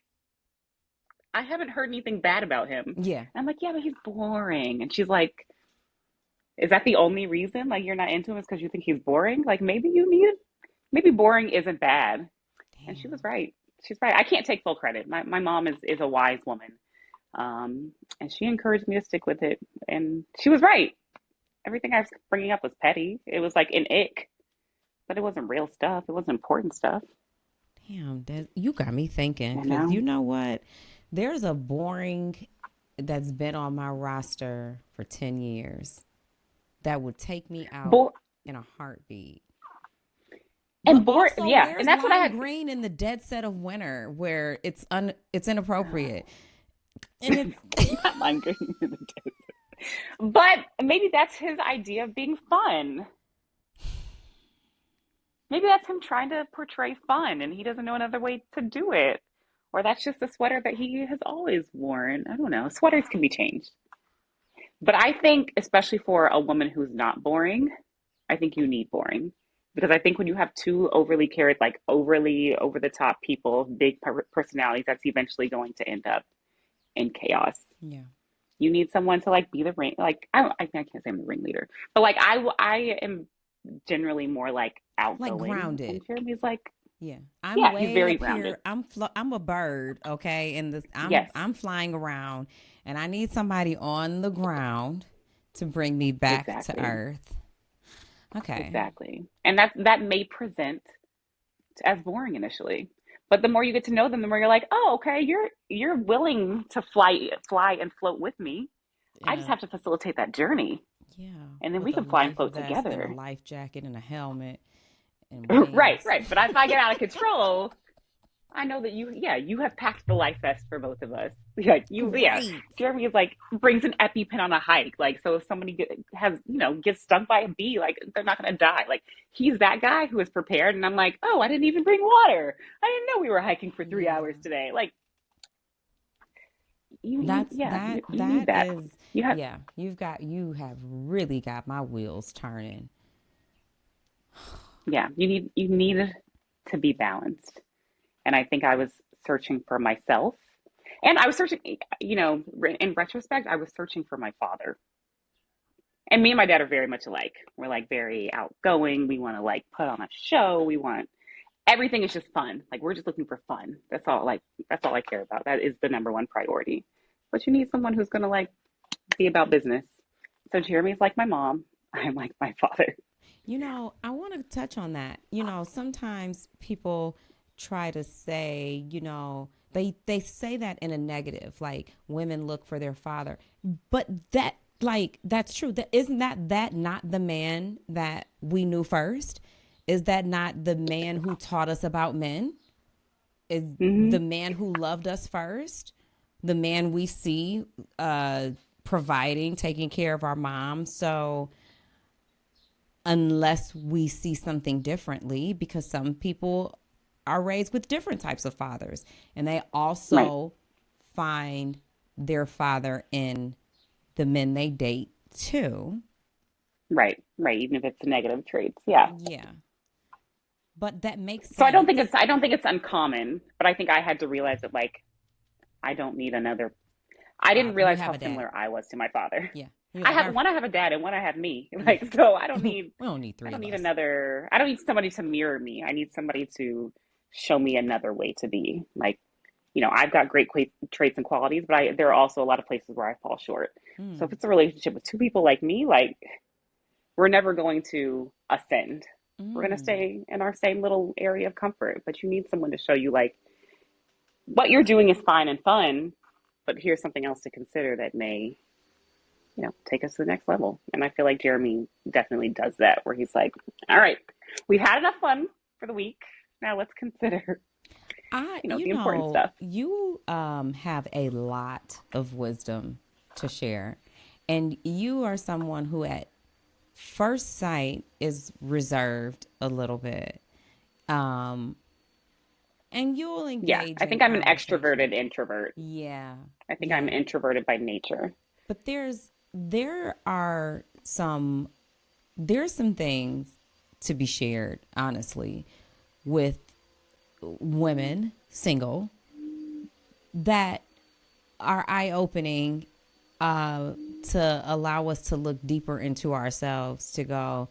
"I haven't heard anything bad about him." And
Yeah.
I'm like, "Yeah, but he's boring." And she's like, "Is that the only reason? Like you're not into him is because you think he's boring? Like maybe boring isn't bad." And she was
Damn.
right. She's right. I can't take full credit. My mom is a wise woman, and she encouraged me to stick with it. And she was right. Everything I was bringing up was petty. It was like an ick, but it wasn't real stuff. It wasn't important stuff.
Damn, you got me thinking.
You
Because you
know,
know what? There's a boring that's been on my roster for 10 years that would take me out
Bo-
in a heartbeat. But
and bored.
also,
Yeah, and
where's
that's what I
lime
had.
green in the dead set of winter where it's inappropriate? And it's
Not lime green in the desert. But maybe that's his idea of being fun. Maybe that's him trying to portray fun and he doesn't know another way to do it. Or that's just a sweater that he has always worn. I don't know. Sweaters can be changed. But I think, especially for a woman who's not boring, I think you need boring. Because I think when you have two overly carried, like overly over the top people, big personalities, that's eventually going to end up in chaos.
yeah,
You need someone to like be the ring. Like I can't say I'm the ringleader, but like I am generally more like
like
outgoing, and
grounded.
Jeremy's like,
Yeah, I'm
yeah, he's
way
very
up
grounded.
here. I'm a bird, okay, and this
Yes,
I'm flying around, and I need somebody on the ground to bring me back to
exactly,
earth. Okay.
exactly, and that may present as boring initially, but the more you get to know them, the more you're like, oh, okay, you're willing to fly and float with me. I
In
just
a
have to facilitate that journey,
Yeah,
and then we
with a
can fly and
life
float
vest and a
together.
life jacket and a helmet and
Right,
wings.
right. But if I get out of control, I know that you have packed the life vest for both of us. Like yeah.
Right.
Jeremy is like brings an EpiPen on a hike. Like, so if somebody gets stung by a bee, like they're not gonna die. Like he's that guy who is prepared, and I'm like, oh, I didn't even bring water. I didn't know we were hiking for 3 hours
Yeah.
today. Like
That's
yeah,
that
you need
that
that.
is
You have
yeah, you have really got my wheels turning.
yeah, you need to be balanced, and I think I was searching for myself. And I was searching, in retrospect, I was searching for my father. And me and my dad are very much alike. We're like very outgoing. We want to like put on a show. We want everything is just fun. Like we're just looking for fun. That's all I care about. That is the number one priority. But you need someone who's gonna like be about business. So Jeremy's like my mom. I'm like my father.
I want to touch on that. Sometimes people try to say, they say that in a negative, like women look for their father. But that's true. That isn't that not the man that we knew first? Is that not the man who taught us about men? Is
Hmm.
the man who loved us first? The man we see providing, taking care of our mom. So unless we see something differently, because some people are raised with different types of fathers and they
Right,
also find their father in the men they date too.
right, right. Even if it's negative traits, yeah.
Yeah, but that makes
So
sense.
I don't think it's uncommon, but I think I had to realize that like I don't need another. I didn't
Father, you
realize
have
how
a dad.
similar I was to my father.
Yeah, You're
I
like,
have one. I have a dad, and one I have me. Like, so
we don't need
I
three
don't
of
need
us.
another. I don't need somebody to mirror me. I need somebody to show me another way to be. Like, I've got great traits and qualities, but there are also a lot of places where I fall short. So if
Mm,
it's a relationship with two people like me, like we're never going to ascend. We're going to
mm.
stay in our same little area of comfort. But you need someone to show you like what you're doing is fine and fun, but here's something else to consider that may, take us to the next level. And I feel like Jeremy definitely does that, where he's like, all right, we've had enough fun for the week. Now let's consider, the important stuff.
You have a lot of wisdom to share, and you are someone who, at first sight, is reserved a little bit, um, and you'll
Yeah,
engage
I
in
think I'm an
conversation.
extroverted introvert.
Yeah,
I think I'm
yeah.
introverted by nature.
But there are there's some things to be shared, honestly, with women single that are eye opening, to allow us to look deeper into ourselves, to go,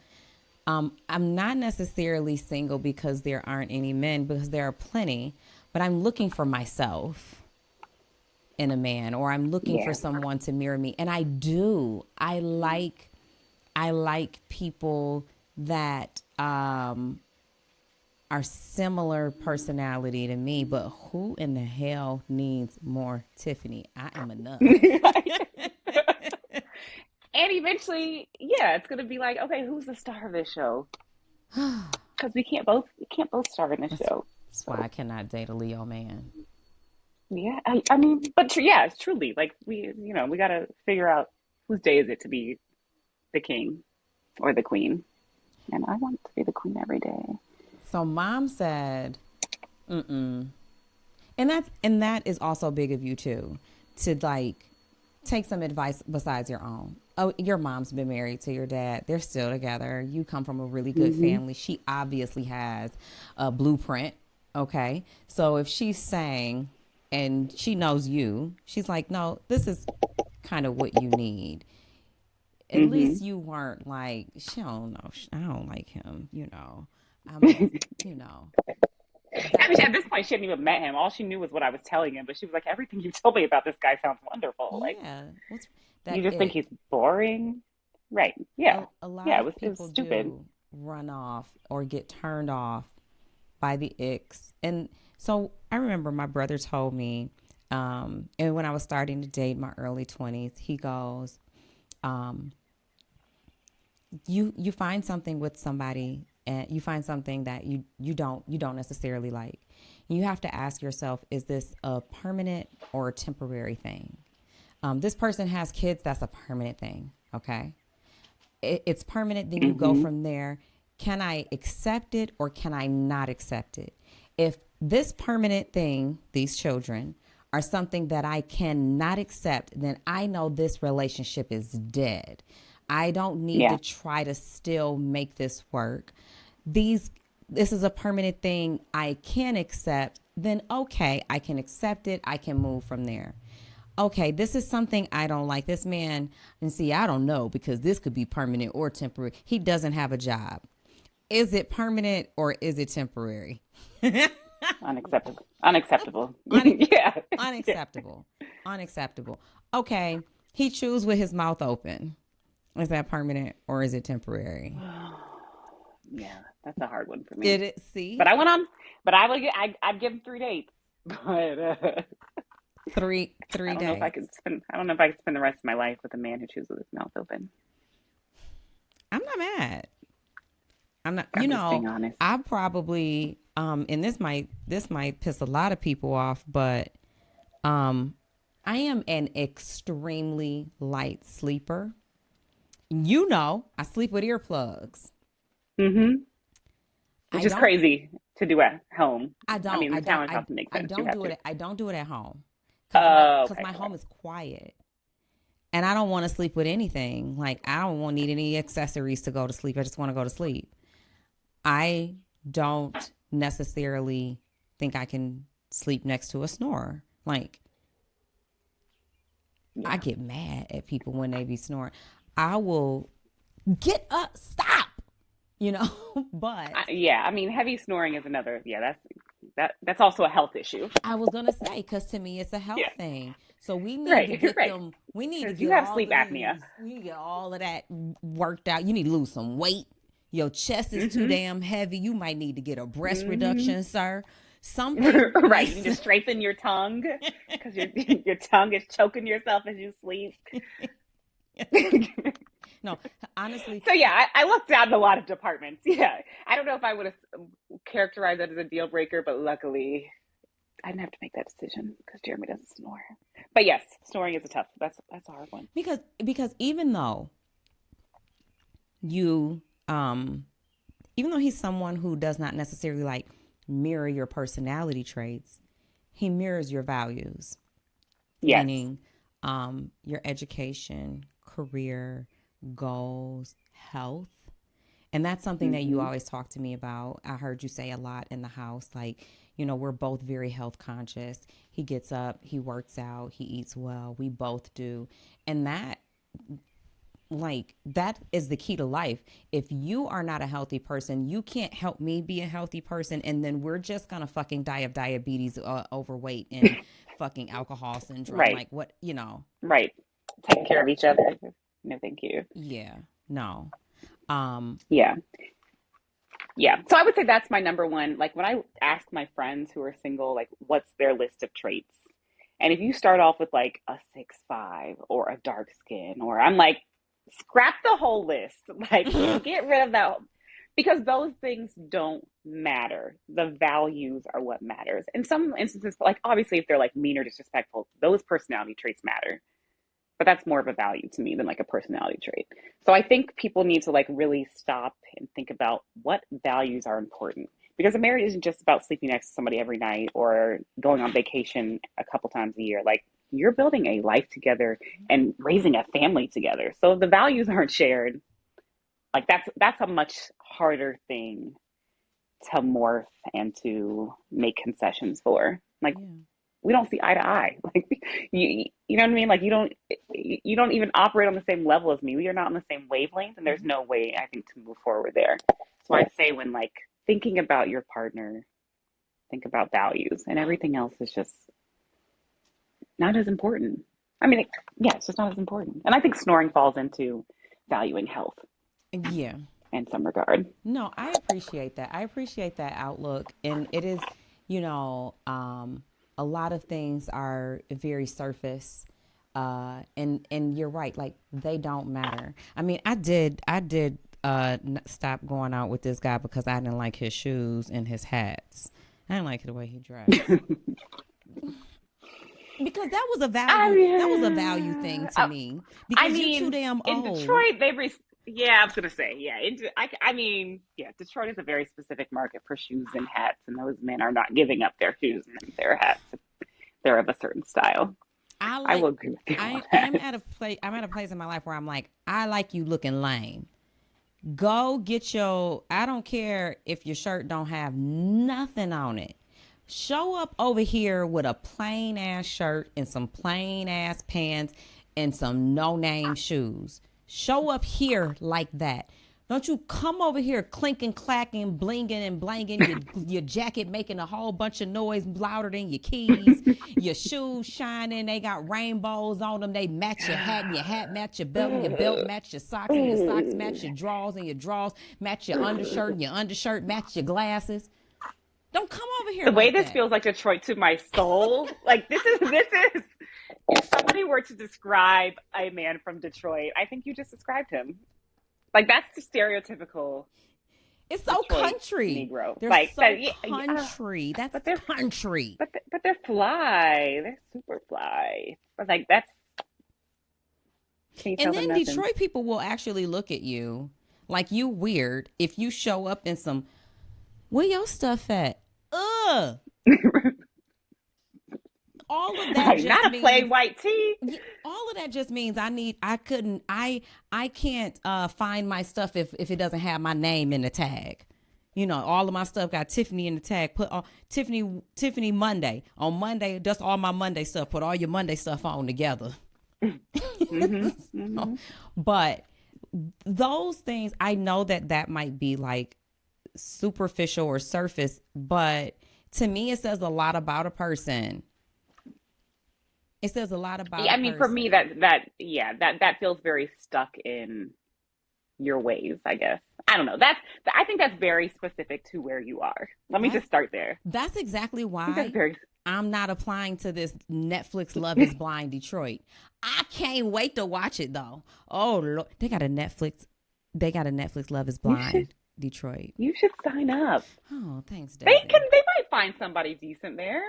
I'm not necessarily single because there aren't any men, because there are plenty, but I'm looking for myself in a man, or I'm looking for
Yeah.
someone to mirror me. And I do. I like people that are similar personality to me, but who in the hell needs more Tiffany? I am enough.
And eventually, yeah, it's gonna be like, okay, who's the star of this show? Because we can't both star in this
That's,
show.
that's why I
So
cannot date a Leo man.
yeah, I mean, but yeah, it's truly like we gotta figure out whose day is it to be the king or the queen, and I want to be the queen every day.
So mom said, and that is also big of you too, to like take some advice besides your own. Oh, your mom's been married to your dad. They're still together. You come from a really good
Hmm.
family. She obviously has a blueprint. Okay. So if she's saying, and she knows you, she's like, no, this is kind of what you need. At least
Hmm.
you weren't like, she don't know. I don't like him. I'm gonna, you know,
I
that,
mean, at this point, she hadn't even met him. All she knew was what I was telling him, but she was like, "Everything you told me about this guy sounds wonderful. Like,
yeah. What's
you
that
just think
ick?
he's boring, right? Yeah,
A lot
yeah. It
of
was it was
people
stupid.
do run off or get turned off by the icks. And so I remember my brother told me, and when I was starting to date my early 20s, he goes, um, you find something with somebody, and you find something that you don't necessarily like. You have to ask yourself, is this a permanent or a temporary thing? This person has kids, that's a permanent thing. Okay, it's permanent, then you go
Hmm.
from there. Can I accept it or can I not accept it? If this permanent thing, these children, are something that I cannot accept, then I know this relationship is dead. I don't need to
Yeah,
try to still make this work. These this is a permanent thing I can accept, then okay, I can accept it. I can move from there. Okay, this is something I don't like. This man, and see, I don't know, because this could be permanent or temporary. He doesn't have a job. Is it permanent or is it temporary?
unacceptable. Unacceptable.
Un-
Yeah, yeah,
unacceptable. Unacceptable. Okay, he chews with his mouth open. Is that permanent or is it temporary?
yeah. That's a hard one for me.
Did it see
But I went on. But I would. I'd give him 3 dates. But I
three
don't know if I
days?
could spend. I don't know if I could spend the rest of my life with a man who chews with his mouth open.
I'm not mad. I'm not.
I'm just being honest.
I probably and this might piss a lot of people off, but um, I am an extremely light sleeper. I sleep with earplugs.
Hmm.
I
Which is
don't.
crazy to do at home.
I
I
don't.
mean,
I
the
don't.
talent
I
house makes
I
sense. You
don't
have
do
to.
it. I don't do it at home, because my
Oh,
because
okay,
my
okay.
home is quiet, and I don't want to sleep with anything. Like, I don't want need any accessories to go to sleep. I just want to go to sleep. I don't necessarily think I can sleep next to a snorer. Like, I
Yeah.
get mad at people when they be snoring. I will get up, stop, you know. But
Yeah, I mean, heavy snoring is another. Yeah, that's also a health issue.
I was gonna say, because to me it's a health
Yeah,
thing. So we need to
right,
get
right.
them. We need to
Because you
get
have
all
sleep
of
apnea.
these. We need to get all of that worked out. You need to lose some weight. Your chest is too
Hmm.
damn heavy. You might need to get a breast
Hmm.
reduction, sir. Something
Right. You need to
needs.
straighten your tongue because your tongue is choking yourself as you sleep.
No, honestly,
So yeah, I looked down in a lot of departments. Yeah, I don't know if I would have characterized that as a deal breaker, but luckily I didn't have to make that decision because Jeremy doesn't snore. But yes, snoring is a tough. That's a hard one.
because you even though he's someone who does not necessarily like mirror your personality traits, he mirrors your values,
Yes.
meaning your education, career, goals, health. And that's something that you
Hmm.
always talk to me about. I heard you say a lot in the house, like, we're both very health conscious. He gets up, he works out, he eats well. We both do. And that is the key to life. If you are not a healthy person, you can't help me be a healthy person, and then we're just gonna fucking die of diabetes, overweight, and fucking alcohol syndrome.
Right.
Like, what.
Right. Taking care of each other. No, thank you.
Yeah, no. um
Yeah. Yeah. So I would say that's my number one. Like when I ask my friends who are single, like what's their list of traits? And if you start off with like a 6'5" or a dark skin, or I'm like, scrap the whole list. Like get rid of that because those things don't matter. The values are what matters. In some instances, like obviously if they're like mean or disrespectful, those personality traits matter. But that's more of a value to me than like a personality trait. So I think people need to like really stop and think about what values are important because a marriage isn't just about sleeping next to somebody every night or going on vacation a couple times a year. Like you're building a life together and raising a family together. So if the values aren't shared, like that's a much harder thing to morph and to make concessions for. Like
yeah.
we don't see eye to eye. Like you know what I mean? Like you don't even operate on the same level as me. We are not on the same wavelength, and there's no way I think to move forward there. So I'd say when like thinking about your partner, think about values, and everything else is just not as important. I mean, yeah, it's just not as important. And I think snoring falls into valuing health
Yeah.
in some regard.
No, I appreciate that. I appreciate that outlook. And it is, a lot of things are very surface. And you're right, like they don't matter. I mean, I did stop going out with this guy because I didn't like his shoes and his hats. I didn't like the way he dressed. Because that was a
I
value, that was a value
mean,
thing to me.
I
Because you're too
mean,
damn
in
old.
Detroit, yeah, I was gonna say, yeah. I mean, yeah, Detroit is a very specific market for shoes and hats, and those men are not giving up their shoes and their hats. They're of a certain style.
I
I will
like
agree with you on
I'm
that.
at a place in my life where I'm like, I like you looking lame. Go get your, I don't care if your shirt don't have nothing on it. Show up over here with a plain ass shirt and some plain ass pants and some no name shoes. Show up here like that. Don't you come over here clinking, clacking, blinging, and blanging, your jacket making a whole bunch of noise louder than your keys, your shoes shining, they got rainbows on them, they match your hat, and your hat match your belt, and your belt match your socks, and your socks match your drawers, and your drawers match your undershirt, and your undershirt match your glasses. Don't come over here
The way
like
this
that.
feels like Detroit to my soul, like this is. If somebody were to describe a man from Detroit, I think you just described him. Like that's the stereotypical
It's so
Detroit
country.
Negro.
They're
Like
so
that, yeah, yeah.
country. That's
But they're
country.
but they're fly. They're super fly. But like that's can you
And
tell them
then
nothing?
Detroit people will actually look at you like you weird if you show up in some, where your stuff at? Ugh. All of that
Right,
just
not a plain
means,
white tee.
all of that just means I can't find my stuff if it doesn't have my name in the tag. All of my stuff got Tiffany in the tag. Put Tiffany Monday. On Monday, that's all my Monday stuff. Put all your Monday stuff on together.
Mm-hmm. Mm-hmm.
But those things, I know that might be like superficial or surface, but to me, it says a lot about a person. It says a lot about
Yeah,
a
I mean, for me,
person.
that feels very stuck in your ways, I guess. I don't know. I think that's very specific to where you are. Let me
That's
just start there.
that's exactly
I think that's
why
very.
I'm not applying to this Netflix Love is Blind Detroit. I can't wait to watch it though. Oh Lord, they got a Netflix. They got a Netflix Love is
You should
Blind Detroit.
you should sign up.
Oh, thanks,
They
Desi.
they might find somebody decent there.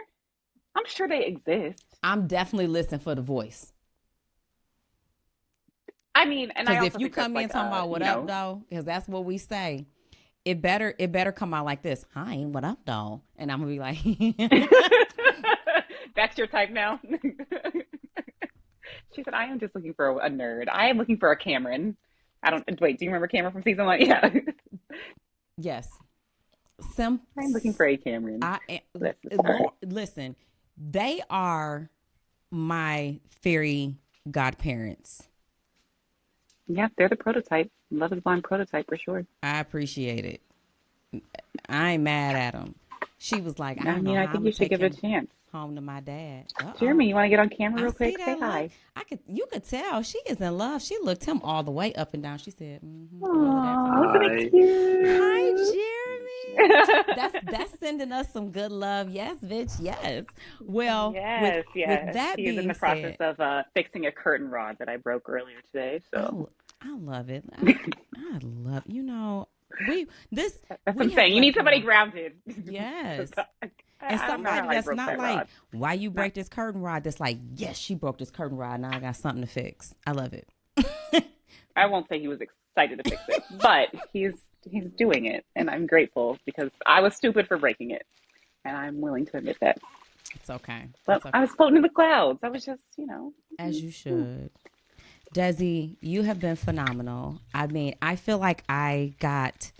I'm sure they exist.
I'm definitely listening for the voice.
I mean, and I
Because if
also
you
think that's
come in
like
talking about what up though, because that's what we say. It better come out like this. Hi, what up though? And I'm gonna be like,
that's your type now. She said, I am just looking for a nerd. I am looking for a Cameron. I don't wait, do you remember Cameron from season 1? Yeah.
yes, Sim.
I'm looking for a Cameron. That's the start.
Listen, they are my fairy godparents.
Yeah, they're the prototype. Love is Blind prototype for sure.
I appreciate it. I ain't mad at them. She was like, I
I
don't know
mean, I
how I'm
think
gonna
you should
take
give it a
him
chance.
home to my dad.
Jeremy, you want to get on camera
I
real
see
quick? Say
that look.
hi.
You could tell she is in love. She looked him all the way up and down. She said, all of that for
Aww,
me.
isn't it
Hi.
Hi,
cute?
Jeremy. That's sending us some good love. Yes, bitch. Yes. Well,
Yes,
with
yes.
that
He is in
being
the process
said,
of fixing a curtain rod that I broke earlier today. So
I love it. I love we this
that's what
we
I'm
have
saying. You need
left
somebody
off.
grounded.
Yes. And
I don't know
somebody
how I
that's
broke
not
that
like,
rod.
why you
Not-
break this curtain rod? That's like, yes, she broke this curtain rod. Now I got something to fix. I love it.
I won't say he was excited to fix it, but he's doing it, and I'm grateful because I was stupid for breaking it, and I'm willing to admit that.
It's okay.
But
It's okay.
I was floating in the clouds. I was just,
As you should. Desi, you have been phenomenal. I mean, I feel like I got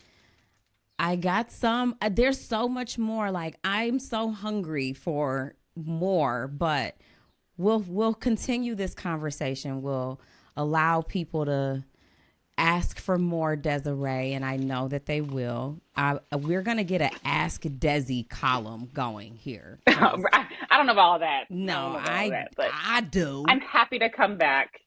some. There's so much more. Like I'm so hungry for more, but we'll continue this conversation. We'll allow people to ask for more Desiree, and I know that they will. We're gonna get an Ask Desi column going here.
I don't know about all that.
No,
I don't know about all that, but
I do.
I'm happy to come back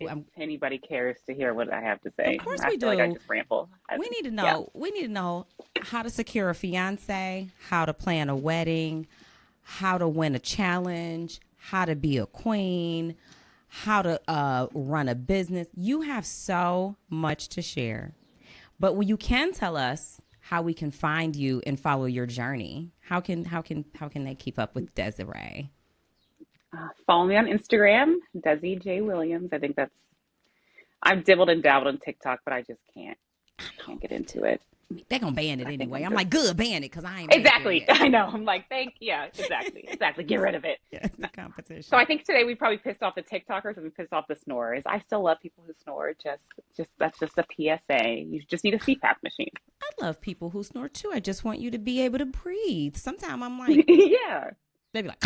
if
I'm-
anybody cares to hear what I have to say.
Of course
I
we
feel like I
do.
just ramble.
We need to know.
Yeah.
We need to know how to secure a fiance, how to plan a wedding, how to win a challenge, how to be a queen, how to run a business. You have so much to share, but you can tell us how we can find you and follow your journey. How can they keep up with Desiree?
Follow me on Instagram, Desi J Williams. I think I've dibbled and dabbled on TikTok, but I just can't get into it.
They're gonna ban it
I think
anyway.
I'm
I'm
just-
like, good, ban it, because I ain't
Exactly.
yet.
I know. I'm like, exactly. Get rid of it.
Yeah, it's the competition.
So I think today we probably pissed off the TikTokers and we pissed off the snorers. I still love people who snore. Just that's just a PSA. You just need a CPAP machine.
I love people who snore too. I just want you to be able to breathe. Sometimes I'm like,
Yeah.
they be like,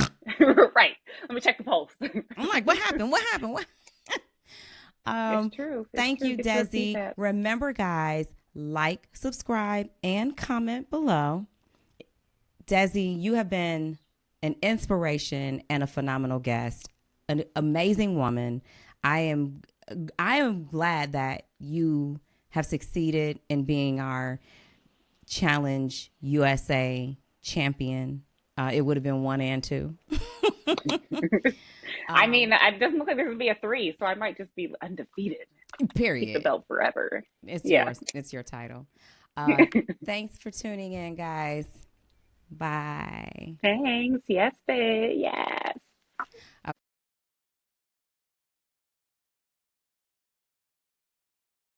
Right. Let me check the pulse.
I'm like, what happened? What happened? What?
It's true. It's
Thank
true.
you,
Get your
Desi.
CPAP.
Remember, guys, like, subscribe, and comment below. Desi, you have been an inspiration and a phenomenal guest, an amazing woman. I am glad that you have succeeded in being our Challenge USA champion. It would have been 1 and 2.
I mean, it doesn't look like there's gonna be a 3, so I might just be undefeated. Keep the
Period.
belt forever.
It's
Yeah.
yours. It's your title. Thanks for tuning in, guys. Bye.
Thanks. Yes, babe. Yeah.